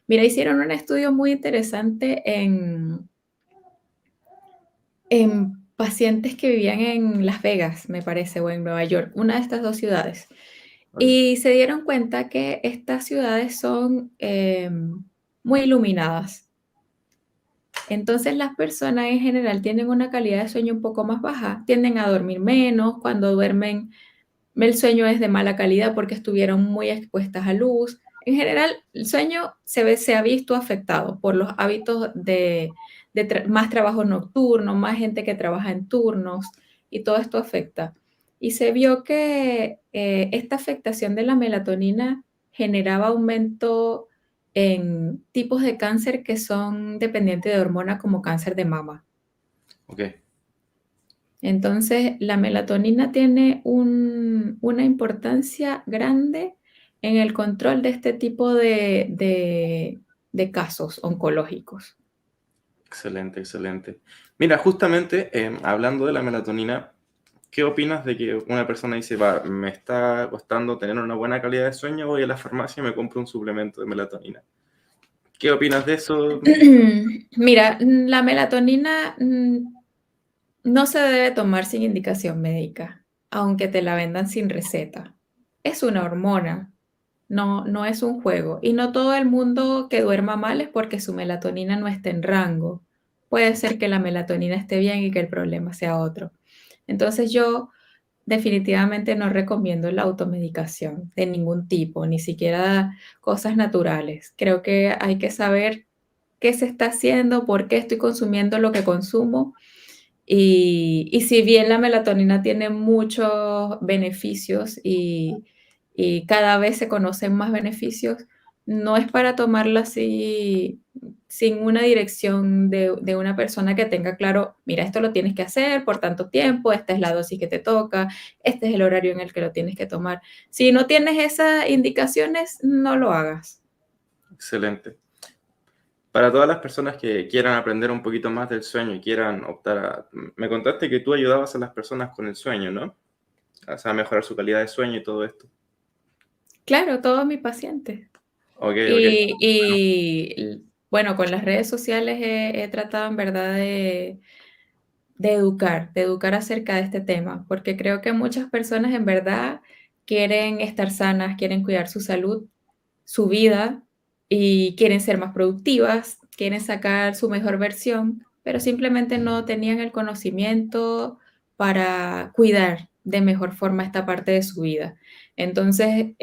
Speaker 1: Mira, hicieron un estudio muy interesante en pacientes que vivían en Las Vegas, me parece, o en Nueva York, una de estas 2 ciudades,
Speaker 2: Ok,
Speaker 1: y se dieron cuenta que estas ciudades son, muy iluminadas. Entonces, las personas en general tienen una calidad de sueño un poco más baja, tienden a dormir menos, cuando duermen el sueño es de mala calidad porque estuvieron muy expuestas a luz. En general, el sueño se ha visto afectado por los hábitos de más trabajo nocturno, más gente que trabaja en turnos y todo esto afecta. Y se vio que esta afectación de la melatonina generaba aumento en tipos de cáncer que son dependientes de hormonas como cáncer de mama.
Speaker 2: ok,
Speaker 1: Entonces, la melatonina tiene una importancia grande en el control de este tipo de casos oncológicos.
Speaker 2: excelente, excelente. Mira, justamente hablando de la melatonina, ¿qué opinas de que una persona dice, va, me está costando tener una buena calidad de sueño, voy a la farmacia y me compro un suplemento de melatonina? ¿Qué opinas de eso?
Speaker 1: Mira, la melatonina no se debe tomar sin indicación médica, aunque te la vendan sin receta. Es una hormona, no es un juego. Y no todo el mundo que duerma mal es porque su melatonina no esté en rango. Puede ser que la melatonina esté bien y que el problema sea otro. Entonces yo definitivamente no recomiendo la automedicación de ningún tipo, ni siquiera cosas naturales. Creo que hay que saber qué se está haciendo, por qué estoy consumiendo lo que consumo. Y si bien la melatonina tiene muchos beneficios y cada vez se conocen más beneficios, no es para tomarla así sin una dirección de una persona que tenga claro, mira, esto lo tienes que hacer por tanto tiempo, esta es la dosis que te toca, este es el horario en el que lo tienes que tomar. Si no tienes esas indicaciones, no lo hagas.
Speaker 2: Excelente. Para todas las personas que quieran aprender un poquito más del sueño y quieran optar a... Me contaste que tú ayudabas a las personas con el sueño, ¿no? O sea, a mejorar su calidad de sueño y todo esto.
Speaker 1: Claro, todos mis pacientes.
Speaker 2: Ok, ok.
Speaker 1: Bueno, con las redes sociales he tratado en verdad de educar acerca de este tema, porque creo que muchas personas en verdad quieren estar sanas, quieren cuidar su salud, su vida y quieren ser más productivas, quieren sacar su mejor versión, pero simplemente no tenían el conocimiento para cuidar de mejor forma esta parte de su vida. Entonces,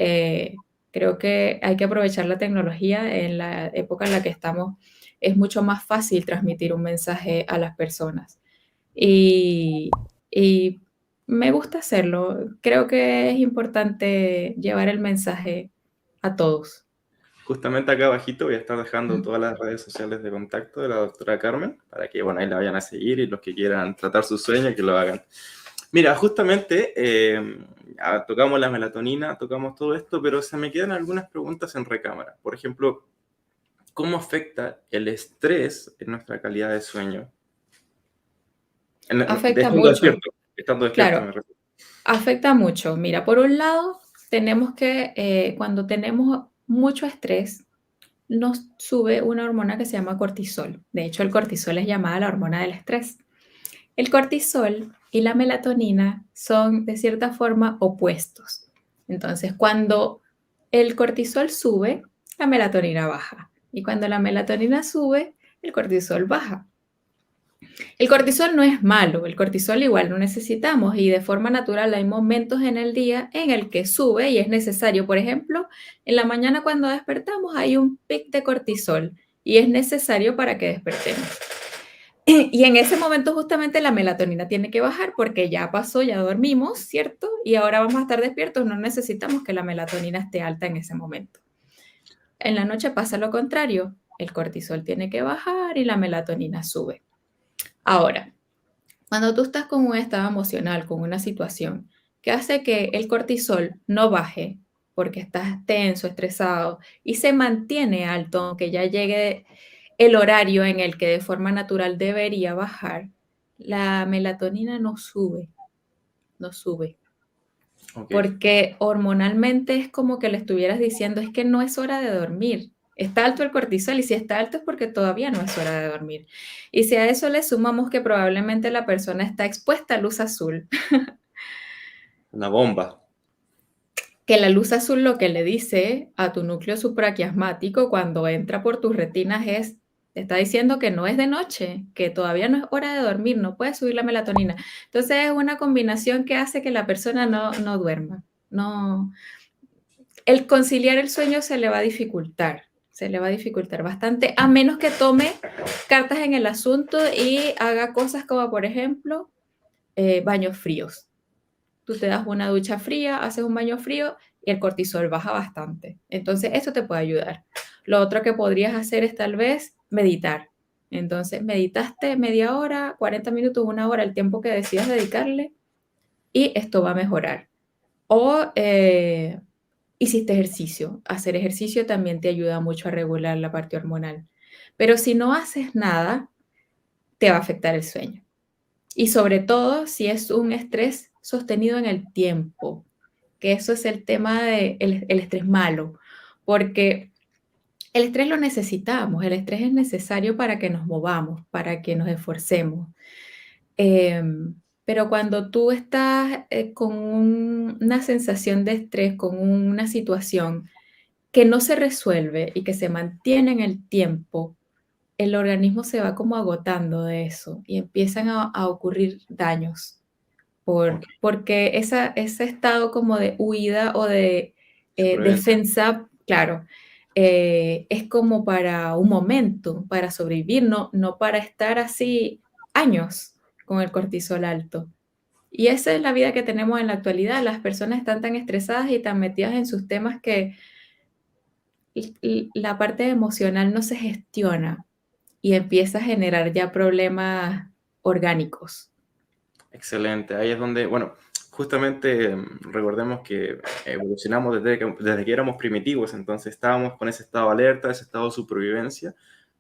Speaker 1: creo que hay que aprovechar la tecnología en la época en la que estamos. Es mucho más fácil transmitir un mensaje a las personas. Y, y me gusta hacerlo. Creo que es importante llevar el mensaje a todos.
Speaker 2: Justamente acá abajito voy a estar dejando
Speaker 1: Mm.
Speaker 2: todas las redes sociales de contacto de la doctora Carmen para que, bueno, ahí la vayan a seguir y los que quieran tratar su sueño que lo hagan. Mira, justamente tocamos la melatonina, tocamos todo esto, pero se me quedan algunas preguntas en recámara. Por ejemplo, ¿cómo afecta el estrés en nuestra calidad de sueño?
Speaker 1: Afecta mucho,
Speaker 2: Estando despierto me
Speaker 1: claro,
Speaker 2: refiero.
Speaker 1: afecta mucho. Mira, por un lado, tenemos que, cuando tenemos mucho estrés, nos sube una hormona que se llama cortisol. De hecho, el cortisol es llamada la hormona del estrés. El cortisol y la melatonina son de cierta forma opuestos. Entonces, cuando el cortisol sube, la melatonina baja. Y cuando la melatonina sube, el cortisol baja. El cortisol no es malo, el cortisol igual lo necesitamos y de forma natural hay momentos en el día en el que sube y es necesario. Por ejemplo, en la mañana cuando despertamos hay un pic de cortisol y es necesario para que despertemos. Y en ese momento justamente la melatonina tiene que bajar porque ya pasó, ya dormimos, ¿cierto? Y ahora vamos a estar despiertos, no necesitamos que la melatonina esté alta en ese momento. En la noche pasa lo contrario, el cortisol tiene que bajar y la melatonina sube. Ahora, cuando tú estás con un estado emocional, con una situación que hace que el cortisol no baje porque estás tenso, estresado y se mantiene alto, aunque ya llegue el horario en el que de forma natural debería bajar, la melatonina no sube, no sube.
Speaker 2: Ok.
Speaker 1: Porque hormonalmente es como que le estuvieras diciendo, es que no es hora de dormir. Está alto el cortisol y si está alto es porque todavía no es hora de dormir. Y si a eso le sumamos que probablemente la persona está expuesta a luz azul,
Speaker 2: Una bomba.
Speaker 1: que la luz azul lo que le dice a tu núcleo supraquiasmático cuando entra por tus retinas es, te está diciendo que no es de noche, que todavía no es hora de dormir, no puedes subir la melatonina. Entonces es una combinación que hace que la persona no duerma. No, el conciliar el sueño se le va a dificultar bastante, a menos que tome cartas en el asunto y haga cosas como, por ejemplo, baños fríos. Tú te das una ducha fría, haces un baño frío y el cortisol baja bastante. Entonces, eso te puede ayudar. Lo otro que podrías hacer es tal vez meditar. Entonces, meditaste media hora, 40 minutos, una hora, el tiempo que decidas dedicarle y esto va a mejorar. O hiciste ejercicio. Hacer ejercicio también te ayuda mucho a regular la parte hormonal. Pero si no haces nada, te va a afectar el sueño. Y sobre todo si es un estrés sostenido en el tiempo, que eso es el tema del el estrés malo, porque El estrés lo necesitamos, el estrés es necesario para que nos movamos, para que nos esforcemos. Pero cuando tú estás, con una sensación de estrés, con una situación que no se resuelve y que se mantiene en el tiempo, el organismo se va como agotando de eso y empiezan a ocurrir daños
Speaker 2: Ok,
Speaker 1: porque ese estado como de huida o de,
Speaker 2: supervivencia.
Speaker 1: defensa, claro, es como para un momento, para sobrevivir, no para estar así años con el cortisol alto. Y esa es la vida que tenemos en la actualidad. Las personas están tan estresadas y tan metidas en sus temas que la parte emocional no se gestiona y empieza a generar ya problemas orgánicos.
Speaker 2: Excelente. Ahí es donde, bueno, justamente recordemos que evolucionamos desde que éramos primitivos, entonces estábamos con ese estado de alerta, ese estado de supervivencia,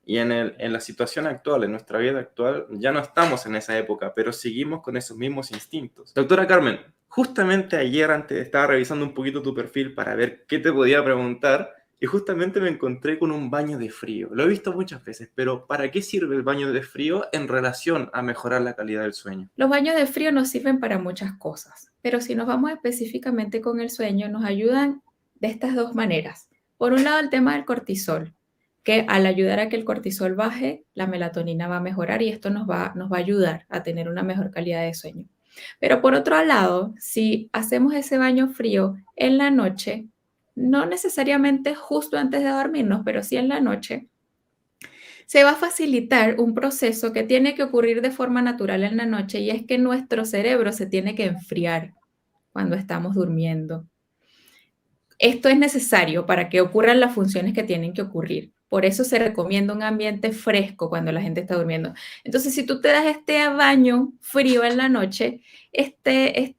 Speaker 2: y en la situación actual, en nuestra vida actual, ya no estamos en esa época, pero seguimos con esos mismos instintos. Doctora Carmen, justamente ayer antes estaba revisando un poquito tu perfil para ver qué te podía preguntar, y justamente me encontré con un baño de frío. Lo he visto muchas veces, pero ¿para qué sirve el baño de frío en relación a mejorar la calidad del sueño?
Speaker 1: Los baños de frío nos sirven para muchas cosas, pero si nos vamos específicamente con el sueño, nos ayudan de estas dos maneras. Por un lado, el tema del cortisol, que al ayudar a que el cortisol baje, la melatonina va a mejorar y esto nos va a ayudar a tener una mejor calidad de sueño. Pero por otro lado, si hacemos ese baño frío en la noche, no necesariamente justo antes de dormirnos, pero sí en la noche, se va a facilitar un proceso que tiene que ocurrir de forma natural en la noche y es que nuestro cerebro se tiene que enfriar cuando estamos durmiendo. Esto es necesario para que ocurran las funciones que tienen que ocurrir. Por eso se recomienda un ambiente fresco cuando la gente está durmiendo. Entonces, si tú te das este baño frío en la noche, este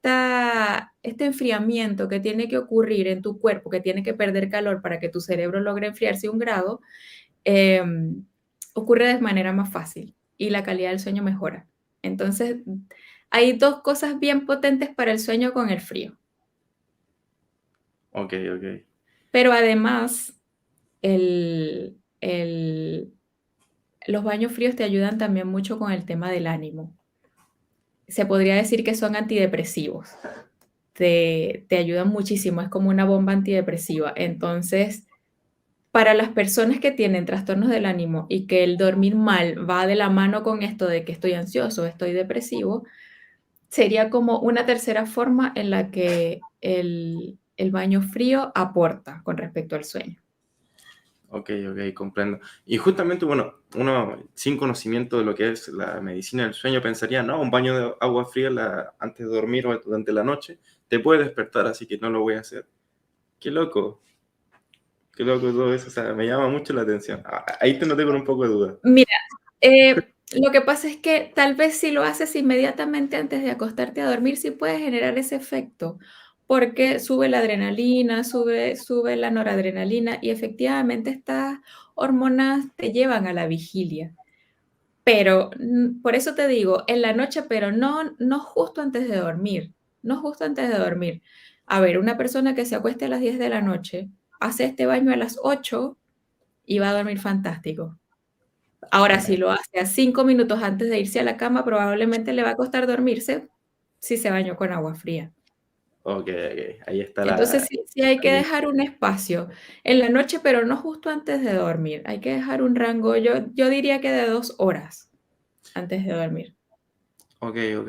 Speaker 1: enfriamiento que tiene que ocurrir en tu cuerpo, que tiene que perder calor para que tu cerebro logre enfriarse 1 grado, ocurre de manera más fácil y la calidad del sueño mejora. Entonces, hay dos cosas bien potentes para el sueño con el frío.
Speaker 2: Ok, ok.
Speaker 1: Pero además, el, el, los baños fríos te ayudan también mucho con el tema del ánimo. Se podría decir que son antidepresivos. Te ayudan muchísimo, es como una bomba antidepresiva. Entonces, para las personas que tienen trastornos del ánimo y que el dormir mal va de la mano con esto de que estoy ansioso, estoy depresivo, sería como una tercera forma en la que el baño frío aporta con respecto al sueño.
Speaker 2: Ok, ok, comprendo. Y justamente, bueno, uno sin conocimiento de lo que es la medicina del sueño pensaría, no, un baño de agua fría antes de dormir o durante la noche te puede despertar, así que no lo voy a hacer. Qué loco, qué loco todo eso, o sea, me llama mucho la atención. Ahí te noté con un poco de duda.
Speaker 1: Mira, lo que pasa es que tal vez si lo haces inmediatamente antes de acostarte a dormir, sí puede generar ese efecto, porque sube la adrenalina, sube la noradrenalina y efectivamente estas hormonas te llevan a la vigilia. Pero, por eso te digo, en la noche, pero no justo antes de dormir, no justo antes de dormir. A ver, una persona que se acueste a las 10 de la noche, hace este baño a las 8 y va a dormir fantástico. Ahora,
Speaker 2: Ok,
Speaker 1: si lo hace a 5 minutos antes de irse a la cama, probablemente le va a costar dormirse si se bañó con agua fría.
Speaker 2: ok, ok, ahí está
Speaker 1: Entonces,
Speaker 2: la...
Speaker 1: sí hay que dejar un espacio en la noche, pero no justo antes de dormir. Hay que dejar un rango, yo diría que de 2 horas antes de dormir.
Speaker 2: Ok, ok,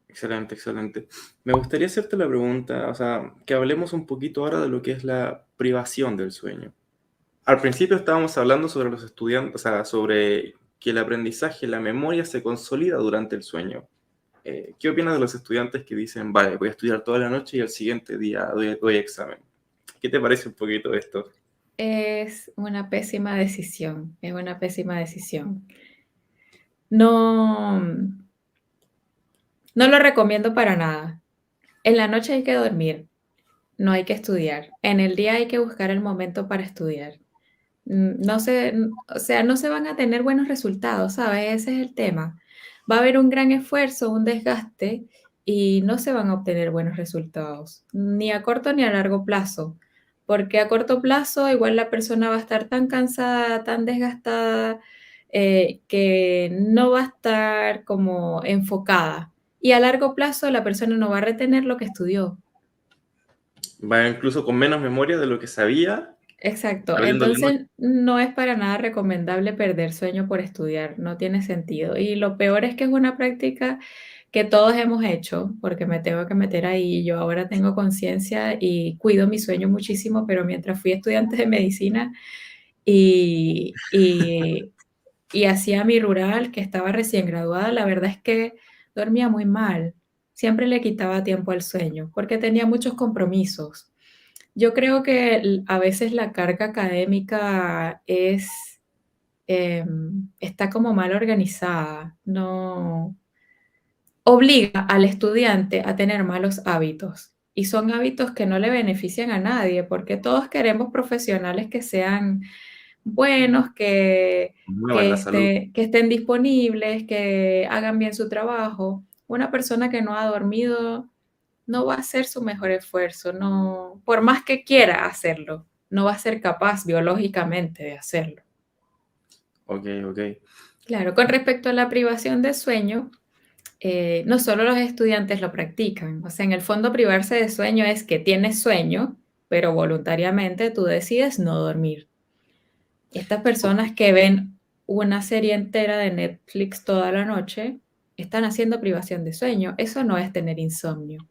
Speaker 2: excelente, excelente. Me gustaría hacerte la pregunta, o sea, que hablemos un poquito ahora de lo que es la privación del sueño. Al principio estábamos hablando sobre los estudiantes, o sea, sobre que el aprendizaje, la memoria se consolida durante el sueño. ¿Qué opinas de los estudiantes que dicen, vale, voy a estudiar toda la noche y al siguiente día doy examen? ¿Qué te parece un poquito esto?
Speaker 1: Es una pésima decisión, es una pésima decisión. No, no lo recomiendo para nada. En la noche hay que dormir, no hay que estudiar. En el día hay que buscar el momento para estudiar. No se, o sea, no se van a tener buenos resultados, ¿sabes? Ese es el tema. Va a haber un gran esfuerzo, un desgaste y no se van a obtener buenos resultados, ni a corto ni a largo plazo, porque a corto plazo igual la persona va a estar tan cansada, tan desgastada, que no va a estar como enfocada. Y a largo plazo la persona no va a retener lo que estudió.
Speaker 2: Va incluso con menos memoria de lo que sabía,
Speaker 1: Exacto.
Speaker 2: abriendo la noche.
Speaker 1: Entonces, no es para nada recomendable perder sueño por estudiar, no tiene sentido. Y lo peor es que es una práctica que todos hemos hecho, porque me tengo que meter ahí. Yo ahora tengo conciencia y cuido mi sueño muchísimo, pero mientras fui estudiante de medicina y, y, y hacía mi rural, que estaba recién graduada, la verdad es que dormía muy mal. Siempre le quitaba tiempo al sueño, porque tenía muchos compromisos. Yo creo que a veces la carga académica está como mal organizada, no obliga al estudiante a tener malos hábitos y son hábitos que no le benefician a nadie porque todos queremos profesionales que sean buenos,
Speaker 2: Muevan la salud.
Speaker 1: que estén disponibles, que hagan bien su trabajo. Una persona que no ha dormido no va a hacer su mejor esfuerzo, no, por más que quiera hacerlo, no va a ser capaz biológicamente de hacerlo.
Speaker 2: Ok, ok.
Speaker 1: Claro, con respecto a la privación de sueño, no solo los estudiantes lo practican, o sea, en el fondo privarse de sueño es que tienes sueño, pero voluntariamente tú decides no dormir. Estas
Speaker 2: Ok,
Speaker 1: personas que ven una serie entera de Netflix toda la noche están haciendo privación de sueño. Eso no es tener insomnio.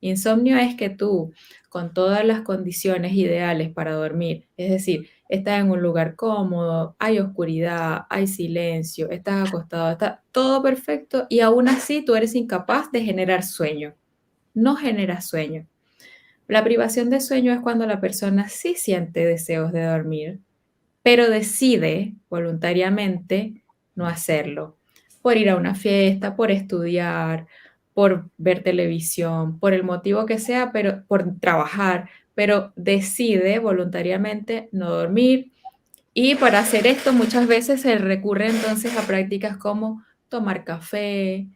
Speaker 1: Insomnio es que tú, con todas las condiciones ideales para dormir, es decir, estás en un lugar cómodo, hay oscuridad, hay silencio, estás acostado, está todo perfecto y aún así tú eres incapaz de generar sueño. No generas sueño. La privación de sueño es cuando la persona sí siente deseos de dormir, pero decide voluntariamente no hacerlo, por ir a una fiesta, por estudiar, por ver televisión, por el motivo que sea, pero por trabajar, pero decide voluntariamente no dormir. Y para hacer esto muchas veces se recurre entonces a prácticas como tomar café,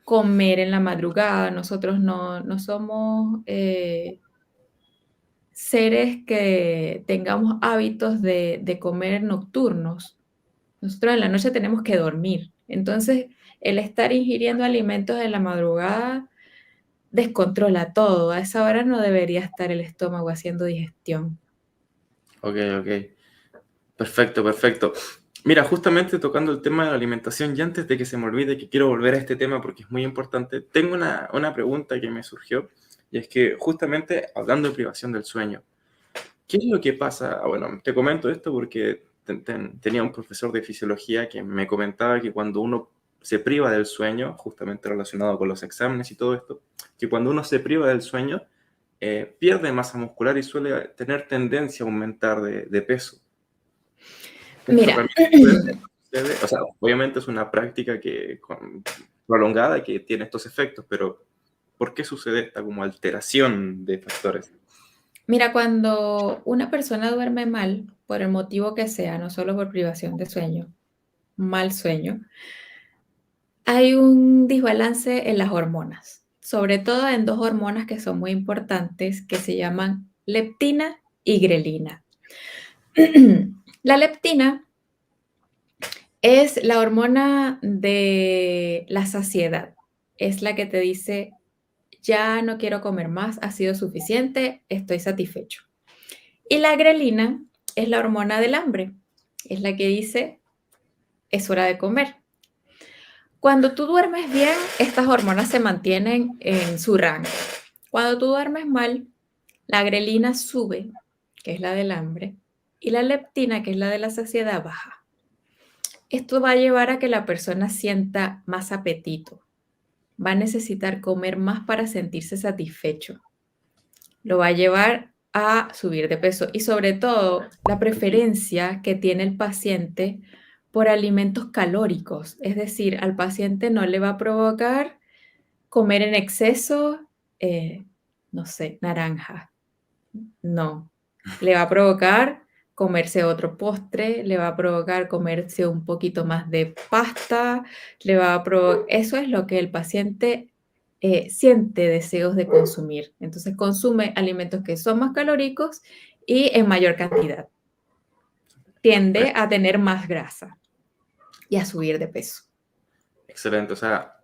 Speaker 1: comer en la madrugada. Nosotros no somos seres que tengamos hábitos de comer nocturnos. Nosotros en la noche tenemos que dormir. Entonces, el estar ingiriendo alimentos en la madrugada descontrola todo. A esa hora no debería estar el estómago haciendo digestión.
Speaker 2: ok, ok. Perfecto, perfecto. Mira, justamente tocando el tema de la alimentación, y antes de que se me olvide que quiero volver a este tema porque es muy importante, tengo una pregunta que me surgió, y es que justamente hablando de privación del sueño, ¿qué es lo que pasa? Bueno, te comento esto porque tenía un profesor de fisiología que me comentaba que cuando uno se priva del sueño, justamente relacionado con los exámenes y todo esto, que cuando uno se priva del sueño, pierde masa muscular y suele tener tendencia a aumentar de peso. Esto
Speaker 1: Mira,
Speaker 2: realmente sucede, o sea, obviamente es una práctica prolongada que tiene estos efectos, pero ¿por qué sucede esta como alteración de factores?
Speaker 1: mira, cuando una persona duerme mal, por el motivo que sea, no solo por privación de sueño, mal sueño, hay un desbalance en las hormonas, sobre todo en dos hormonas que son muy importantes, que se llaman leptina y grelina. La leptina es la hormona de la saciedad, es la que te dice, ya no quiero comer más, ha sido suficiente, estoy satisfecho. Y la grelina es la hormona del hambre, es la que dice, es hora de comer. Cuando tú duermes bien, estas hormonas se mantienen en su rango. Cuando tú duermes mal, la grelina sube, que es la del hambre, y la leptina, que es la de la saciedad, baja. Esto va a llevar a que la persona sienta más apetito, va a necesitar comer más para sentirse satisfecho, lo va a llevar a subir de peso y sobre todo la preferencia que tiene el paciente por alimentos calóricos, es decir, al paciente no le va a provocar comer en exceso, eh, no sé, naranja, no, le va a provocar comerse otro postre, le va a provocar comerse un poquito más de pasta, le va a provocar, eso es lo que el paciente siente deseos de consumir. Entonces consume alimentos que son más calóricos y en mayor cantidad. Tiende a tener más grasa y a subir de peso.
Speaker 2: Excelente, o sea,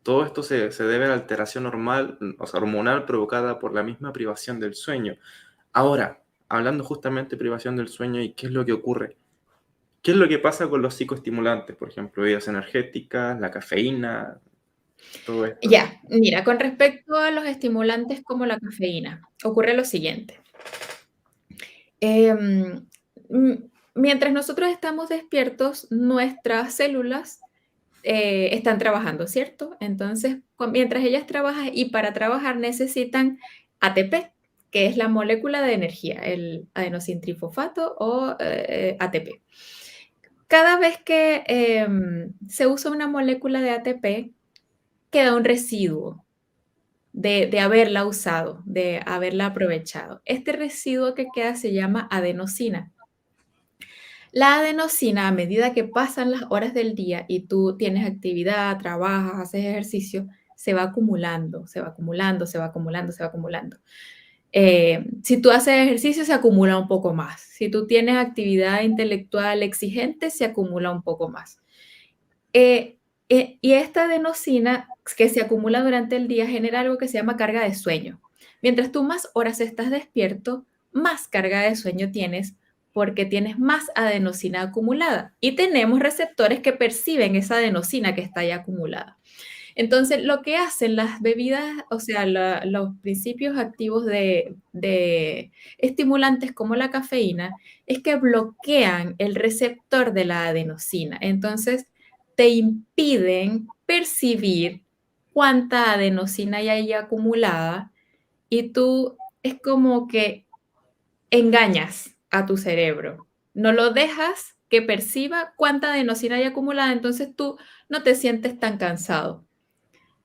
Speaker 2: todo esto se debe a la alteración normal, o sea, hormonal provocada por la misma privación del sueño. Ahora, hablando justamente de privación del sueño y qué es lo que ocurre, ¿qué es lo que pasa con los psicoestimulantes? Por ejemplo, bebidas energéticas, la cafeína, todo esto.
Speaker 1: Ya, mira, con respecto a los estimulantes como la cafeína, ocurre lo siguiente. Em, mm, Mientras nosotros estamos despiertos, nuestras células están trabajando, ¿cierto? Entonces, mientras ellas trabajan y para trabajar necesitan ATP, que es la molécula de energía, el adenosintrifosfato o ATP. Cada vez que se usa una molécula de ATP, queda un residuo de haberla usado, de haberla aprovechado. Este residuo que queda se llama adenosina. La adenosina, a medida que pasan las horas del día y tú tienes actividad, trabajas, haces ejercicio, se va acumulando, se va acumulando, se va acumulando, se va acumulando. Si tú haces ejercicio, se acumula un poco más. Si tú tienes actividad intelectual exigente, se acumula un poco más. Eh, y esta adenosina que se acumula durante el día genera algo que se llama carga de sueño. Mientras tú más horas estás despierto, más carga de sueño tienes porque tienes más adenosina acumulada y tenemos receptores que perciben esa adenosina que está ahí acumulada. Entonces, lo que hacen las bebidas, o sea, los principios activos de estimulantes como la cafeína, es que bloquean el receptor de la adenosina. Entonces, te impiden percibir cuánta adenosina hay ahí acumulada y tú es como que engañas a tu cerebro. No lo dejas que perciba cuánta adenosina hay acumulada, entonces tú no te sientes tan cansado.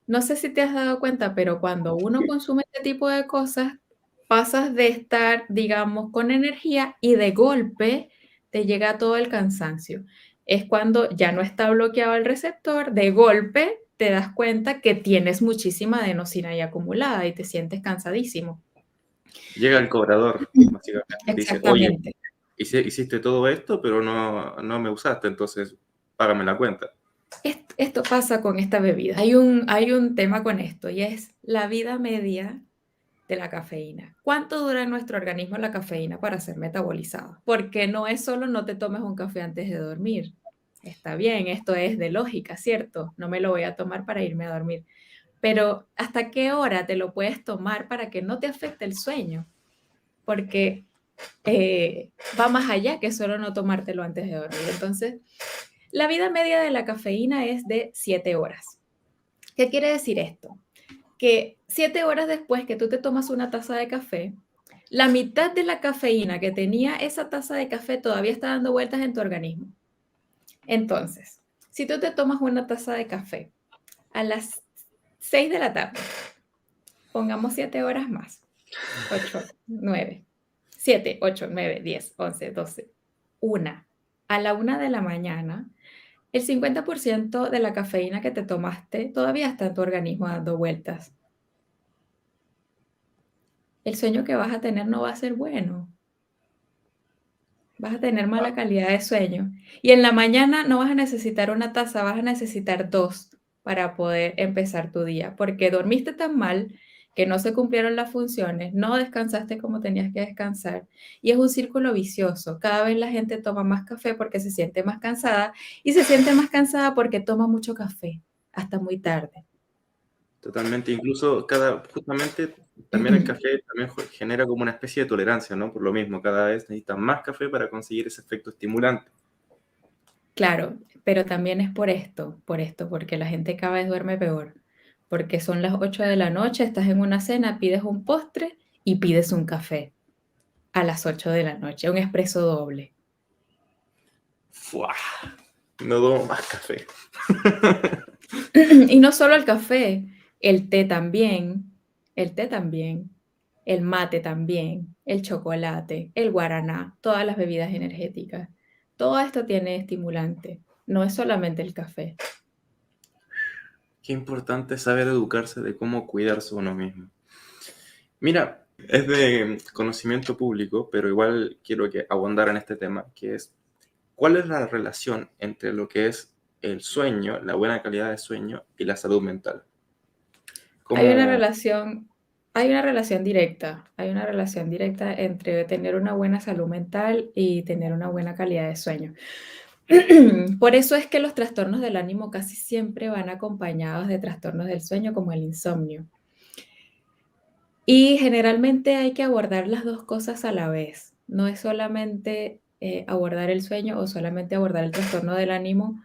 Speaker 1: No sé si te has dado cuenta, pero cuando uno consume este tipo de cosas, pasas de estar, digamos, con energía y de golpe te llega todo el cansancio. Es cuando ya no está bloqueado el receptor, de golpe te das cuenta que tienes muchísima adenosina ahí acumulada y te sientes cansadísimo.
Speaker 2: Llega el cobrador, básicamente, dice, oye,
Speaker 1: Exactamente.
Speaker 2: hiciste todo esto, pero no me usaste, entonces págame la cuenta.
Speaker 1: Esto pasa con esta bebida. Hay un tema con esto y es la vida media de la cafeína. ¿Cuánto dura en nuestro organismo la cafeína para ser metabolizada? Porque no es solo no te tomes un café antes de dormir. Está bien, esto es de lógica, ¿cierto? No me lo voy a tomar para irme a dormir. Pero ¿hasta qué hora te lo puedes tomar para que no te afecte el sueño? Porque va más allá que solo no tomártelo antes de dormir. Entonces, la vida media de la cafeína es de 7 horas. ¿Qué quiere decir esto? Que 7 horas después que tú te tomas una taza de café, la mitad de la cafeína que tenía esa taza de café todavía está dando vueltas en tu organismo. Entonces, si tú te tomas una taza de café a las 6 de la tarde, pongamos 7 horas más, 8, 9, 7, 8, 9, 10, 11, 12, 1. A la 1 de la mañana, el 50% de la cafeína que te tomaste todavía está en tu organismo dando vueltas. El sueño que vas a tener no va a ser bueno. Vas a tener mala calidad de sueño. Y en la mañana no vas a necesitar una taza, vas a necesitar 2 para poder empezar tu día, porque dormiste tan mal que no se cumplieron las funciones, no descansaste como tenías que descansar y es un círculo vicioso. Cada vez la gente toma más café porque se siente más cansada y se siente más cansada porque toma mucho café hasta muy tarde.
Speaker 2: Totalmente, incluso justamente también el café también genera como una especie de tolerancia, ¿no? Por lo mismo, cada vez necesitan más café para conseguir ese efecto estimulante.
Speaker 1: Claro, pero también es por esto, porque la gente cada vez duerme peor, porque son las 8 de la noche, estás en una cena, pides un postre y pides un café a las 8 de la noche, un espresso doble.
Speaker 2: ¡Fua! No tomo más café.
Speaker 1: Y no solo el café, el té también, el té también, el mate también, el chocolate, el guaraná, todas las bebidas energéticas. Todo esto tiene estimulante, no es solamente el café.
Speaker 2: Qué importante saber educarse de cómo cuidarse uno mismo. Mira, es de conocimiento público, pero igual quiero que abundar en este tema, que es cuál es la relación entre lo que es el sueño, la buena calidad de sueño y la salud mental.
Speaker 1: Hay una
Speaker 2: ¿Cómo?
Speaker 1: relación, hay una relación directa entre tener una buena salud mental y tener una buena calidad de sueño. Por eso es que los trastornos del ánimo casi siempre van acompañados de trastornos del sueño, como el insomnio. Y generalmente hay que abordar las dos cosas a la vez. No es solamente abordar el sueño o solamente abordar el trastorno del ánimo,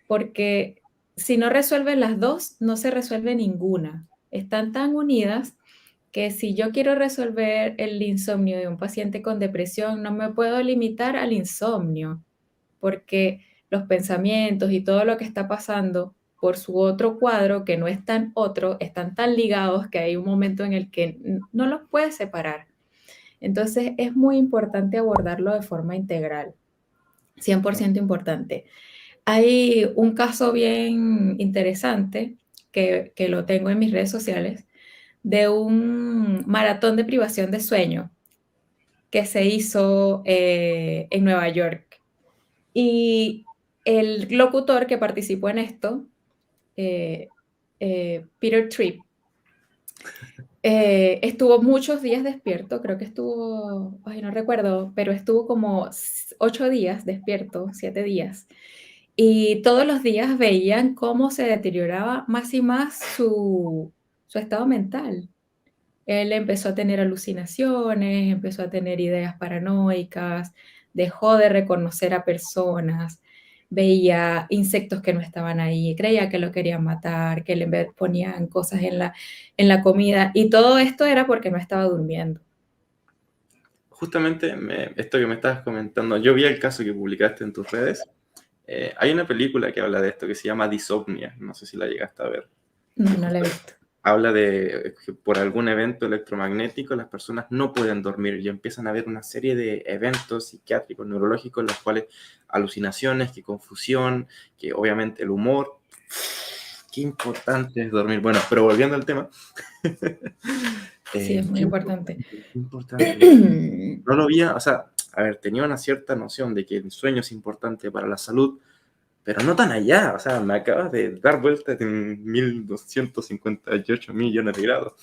Speaker 1: porque si no resuelven las dos, no se resuelve ninguna. Están tan unidas que si yo quiero resolver el insomnio de un paciente con depresión, no me puedo limitar al insomnio, porque los pensamientos y todo lo que está pasando por su otro cuadro, que no es tan otro, están tan ligados que hay un momento en el que no los puedes separar. Entonces es muy importante abordarlo de forma integral, 100% importante. Hay un caso bien interesante que lo tengo en mis redes sociales de un maratón de privación de sueño que se hizo en Nueva York. Y el locutor que participó en esto, eh, Peter Tripp, estuvo muchos días despierto, creo que estuvo, ay, no recuerdo, pero estuvo como 8 días despierto, 7 días. Y todos los días veían cómo se deterioraba más y más su estado mental. Él empezó a tener alucinaciones, empezó a tener ideas paranoicas, dejó de reconocer a personas, veía insectos que no estaban ahí, creía que lo querían matar, que le ponían cosas en la comida, y todo esto era porque no estaba durmiendo.
Speaker 2: Justamente esto que me estabas comentando, yo vi el caso que publicaste en tus redes. Hay una película que habla de esto que se llama Disomnia, no sé si la llegaste a ver.
Speaker 1: No,
Speaker 2: Que
Speaker 1: no lo he
Speaker 2: justo
Speaker 1: visto.
Speaker 2: habla de que por algún evento electromagnético las personas no pueden dormir y empiezan a haber una serie de eventos psiquiátricos, neurológicos, en los cuales alucinaciones, que confusión, que obviamente el humor. Qué importante es dormir. Bueno, pero volviendo al tema,
Speaker 1: Sí, es muy
Speaker 2: qué
Speaker 1: importante.
Speaker 2: importante, qué importante. No lo había, o sea, a ver, tenía una cierta noción de que el sueño es importante para la salud, pero no tan allá, o sea, me acabas de dar vueltas en 1258 millones de grados.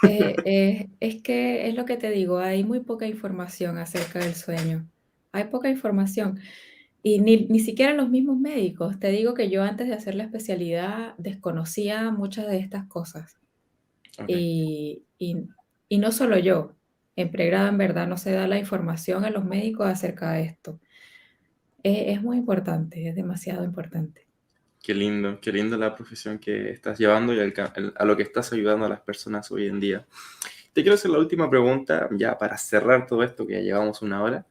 Speaker 1: Es que es lo que te digo, hay muy poca información acerca del sueño. Hay poca información. Y ni siquiera los mismos médicos. Te digo que yo antes de hacer la especialidad desconocía muchas de estas cosas.
Speaker 2: Ok,
Speaker 1: Y, y, y no solo yo. En pregrado en verdad no se da la información a los médicos acerca de esto. Es muy importante, es demasiado importante.
Speaker 2: qué lindo la profesión que estás llevando y a lo que estás ayudando a las personas hoy en día. Te quiero hacer la última pregunta, ya para cerrar todo esto, que ya llevamos una hora.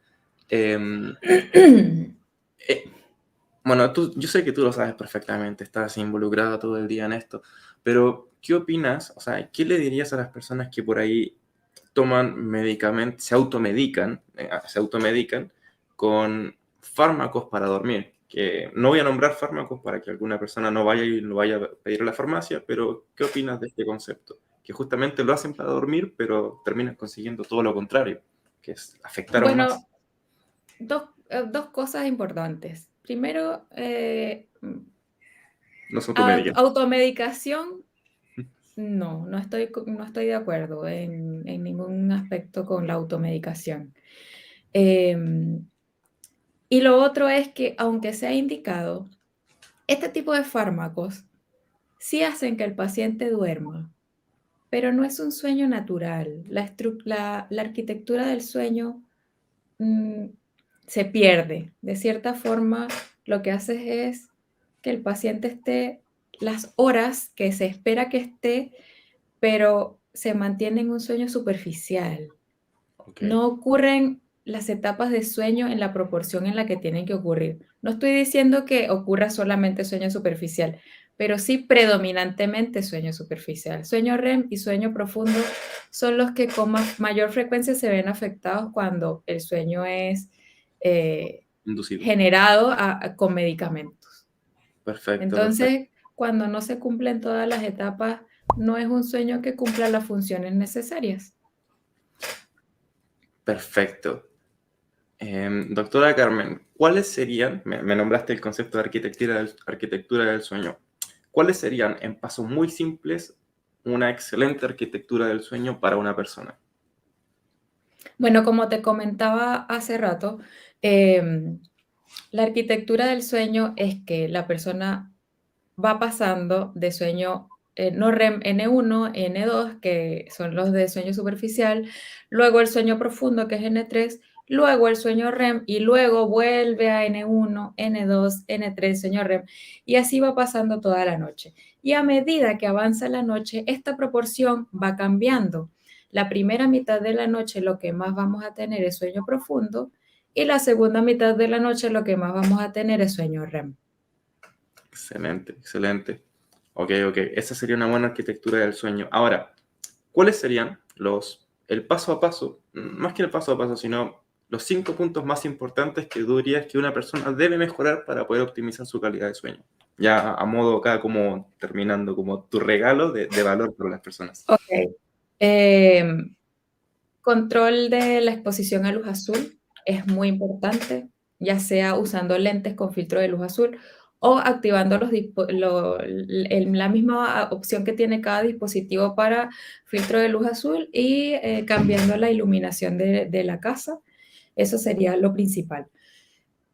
Speaker 2: Em, eh, Bueno, yo sé que tú lo sabes perfectamente, estás involucrada todo el día en esto, pero ¿qué opinas? O sea, ¿qué le dirías a las personas que por ahí toman medicamentos, se automedican con fármacos para dormir? Que no voy a nombrar fármacos para que alguna persona no vaya y lo vaya a pedir a la farmacia, pero ¿qué opinas de este concepto? Que justamente lo hacen para dormir, pero terminan consiguiendo todo lo contrario, que es afectar aún más.
Speaker 1: Bueno, dos cosas importantes. Primero,
Speaker 2: No se automediquen.
Speaker 1: automedicación. No, no estoy de acuerdo en ningún aspecto con la automedicación. Em, y lo otro es que, aunque sea indicado, este tipo de fármacos sí hacen que el paciente duerma, pero no es un sueño natural. La arquitectura del sueño mm, se pierde. De cierta forma, lo que haces es que el paciente esté las horas que se espera que esté, pero se mantiene en un sueño superficial.
Speaker 2: Ok,
Speaker 1: No ocurren las etapas de sueño en la proporción en la que tienen que ocurrir. No estoy diciendo que ocurra solamente sueño superficial, pero sí predominantemente sueño superficial. Sueño REM y sueño profundo son los que con mayor frecuencia se ven afectados cuando el sueño es eh,
Speaker 2: inducido.
Speaker 1: generado con medicamentos.
Speaker 2: Perfecto, perfecto.
Speaker 1: Entonces, cuando no se cumplen todas las etapas, no es un sueño que cumpla las funciones necesarias.
Speaker 2: Perfecto. Doctora Carmen, ¿cuáles serían, me nombraste el concepto de arquitectura del sueño, cuáles serían, en pasos muy simples, una excelente arquitectura del sueño para una persona?
Speaker 1: Bueno, como te comentaba hace rato, em, la arquitectura del sueño es que la persona va pasando de sueño no REM N1, N2, que son los de sueño superficial, luego el sueño profundo, que es N3, luego el sueño REM y luego vuelve a N1, N2, N3, sueño REM, y así va pasando toda la noche. Y a medida que avanza la noche, esta proporción va cambiando. La primera mitad de la noche lo que más vamos a tener es sueño profundo y la segunda mitad de la noche lo que más vamos a tener es sueño REM.
Speaker 2: Excelente, excelente. Ok, esa sería una buena arquitectura del sueño. Ahora, ¿cuáles serían el paso a paso, más que el paso a paso, sino los 5 puntos más importantes que tú dirías que una persona debe mejorar para poder optimizar su calidad de sueño? Ya a modo acá como terminando, como tu regalo de valor para las personas.
Speaker 1: Ok. Em, Control de la exposición a luz azul es muy importante, ya sea usando lentes con filtro de luz azul o activando la misma opción que tiene cada dispositivo para filtro de luz azul y cambiando la iluminación de la casa. Eso sería lo principal.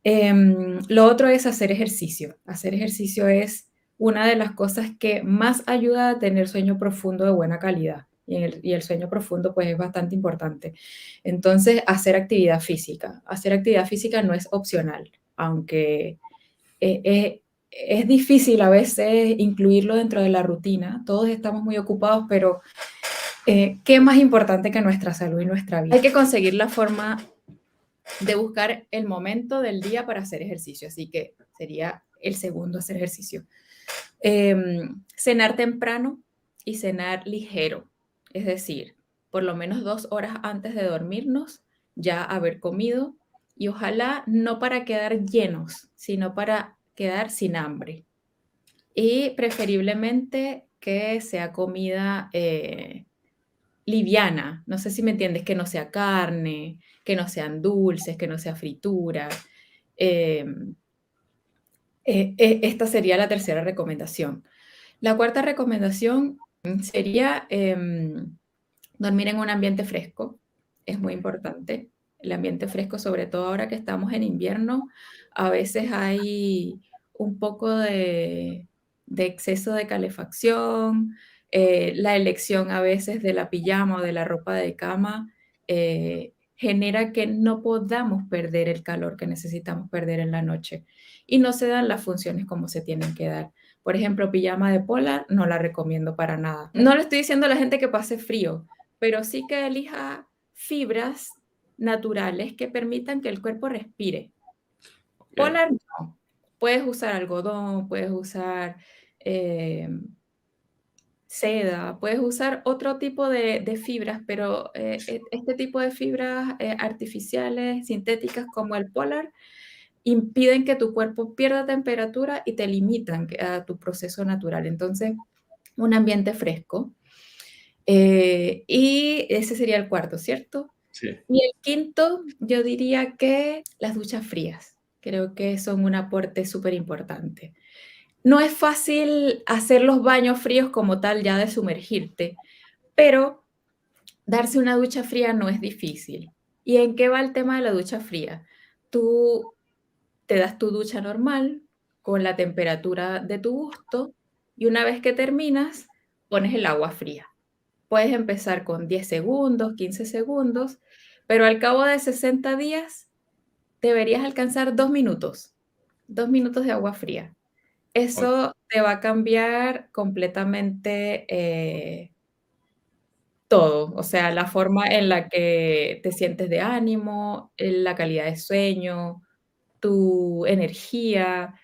Speaker 1: Lo otro es hacer ejercicio. Hacer ejercicio es una de las cosas que más ayuda a tener sueño profundo de buena calidad. Y el sueño profundo pues es bastante importante. Entonces, hacer actividad física. Hacer actividad física no es opcional, aunque es difícil a veces incluirlo dentro de la rutina. Todos estamos muy ocupados, pero ¿qué más importante que nuestra salud y nuestra vida? Hay que conseguir la forma de buscar el momento del día para hacer ejercicio, así que sería el segundo hacer ejercicio. Cenar temprano y cenar ligero, es decir, por lo menos 2 horas antes de dormirnos, ya haber comido y ojalá no para quedar llenos, sino para quedar sin hambre. Y preferiblemente que sea comida liviana, no sé si me entiendes, que no sea carne, que no sean dulces, que no sea fritura. Eh, Esta sería la tercera recomendación. La cuarta recomendación sería dormir en un ambiente fresco. Es muy importante. El ambiente fresco, sobre todo ahora que estamos en invierno, a veces hay un poco de exceso de calefacción. La elección a veces de la pijama o de la ropa de cama genera que no podamos perder el calor que necesitamos perder en la noche y no se dan las funciones como se tienen que dar. Por ejemplo, pijama de polar no la recomiendo para nada. No le estoy diciendo a la gente que pase frío, pero sí que elija fibras naturales que permitan que el cuerpo respire.
Speaker 2: Okay.
Speaker 1: Polar no. Puedes usar algodón, puedes usar eh, seda, puedes usar otro tipo de fibras, pero este tipo de fibras artificiales, sintéticas como el polar, impiden que tu cuerpo pierda temperatura y te limitan a tu proceso natural. Entonces, un ambiente fresco. Y ese sería el cuarto, ¿cierto?
Speaker 2: Sí.
Speaker 1: Y el quinto, yo diría que las duchas frías. Creo que son un aporte súper importante. No es fácil hacer los baños fríos como tal, ya de sumergirte, pero darse una ducha fría no es difícil. ¿Y en qué va el tema de la ducha fría? Tú te das tu ducha normal con la temperatura de tu gusto y una vez que terminas, pones el agua fría. Puedes empezar con 10 segundos, 15 segundos, pero al cabo de 60 días deberías alcanzar 2 minutos, 2 minutos de agua fría.
Speaker 2: Ok.
Speaker 1: Eso te va a cambiar completamente todo, o sea, la forma en la que te sientes de ánimo, la calidad de sueño, tu energía,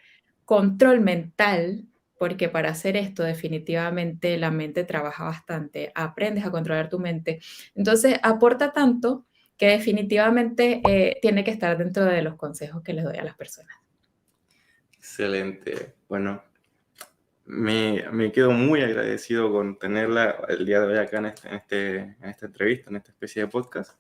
Speaker 1: control mental, porque para hacer esto definitivamente la mente trabaja bastante, aprendes a controlar tu mente. Entonces, aporta tanto que definitivamente tiene que estar dentro de los consejos que les doy a las personas.
Speaker 2: Excelente. Bueno, Me quedo muy agradecido con tenerla el día de hoy acá en esta entrevista, en esta especie de podcast.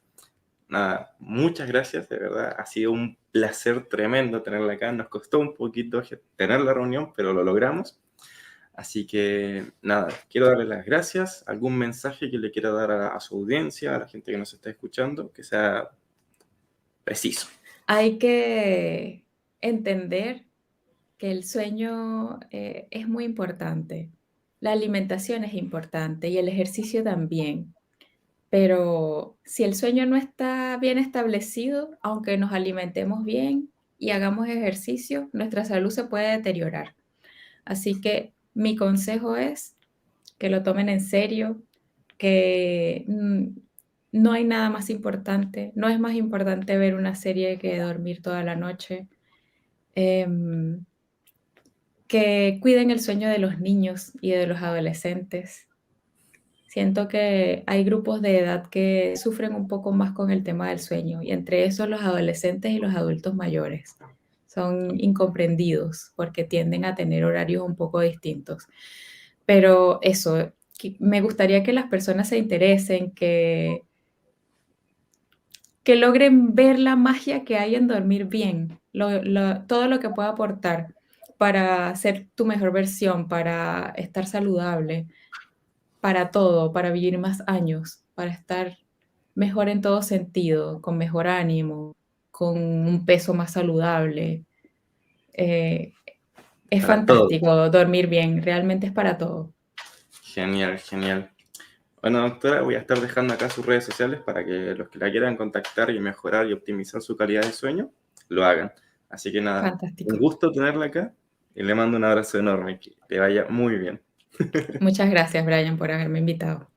Speaker 2: Nada, muchas gracias, de verdad. Ha sido un placer tremendo tenerla acá. Nos costó un poquito tener la reunión, pero lo logramos. Así que nada, quiero darle las gracias. ¿Algún mensaje que le quiera dar a su audiencia, a la gente que nos está escuchando, que sea preciso?
Speaker 1: Hay que entender que el sueño es muy importante, la alimentación es importante y el ejercicio también, pero si el sueño no está bien establecido, aunque nos alimentemos bien y hagamos ejercicio, nuestra salud se puede deteriorar. Así que mi consejo es que lo tomen en serio, que no hay nada más importante, no es más importante ver una serie que dormir toda la noche. Em, que cuiden el sueño de los niños y de los adolescentes. Siento que hay grupos de edad que sufren un poco más con el tema del sueño, y entre esos los adolescentes y los adultos mayores. Son incomprendidos porque tienden a tener horarios un poco distintos. Pero eso, me gustaría que las personas se interesen, que logren ver la magia que hay en dormir bien, todo lo que puede aportar para ser tu mejor versión, para estar saludable, para todo, para vivir más años, para estar mejor en todo sentido, con mejor ánimo, con un peso más saludable. Eh, es
Speaker 2: Para todo.
Speaker 1: fantástico dormir bien, realmente es para todo.
Speaker 2: Genial, genial. Bueno, doctora, voy a estar dejando acá sus redes sociales para que los que la quieran contactar y mejorar y optimizar su calidad de sueño, lo hagan. Así que nada, un
Speaker 1: Fantástico.
Speaker 2: gusto tenerla acá y le mando un abrazo enorme. Que te vaya muy bien.
Speaker 1: Muchas gracias, Brian, por haberme invitado.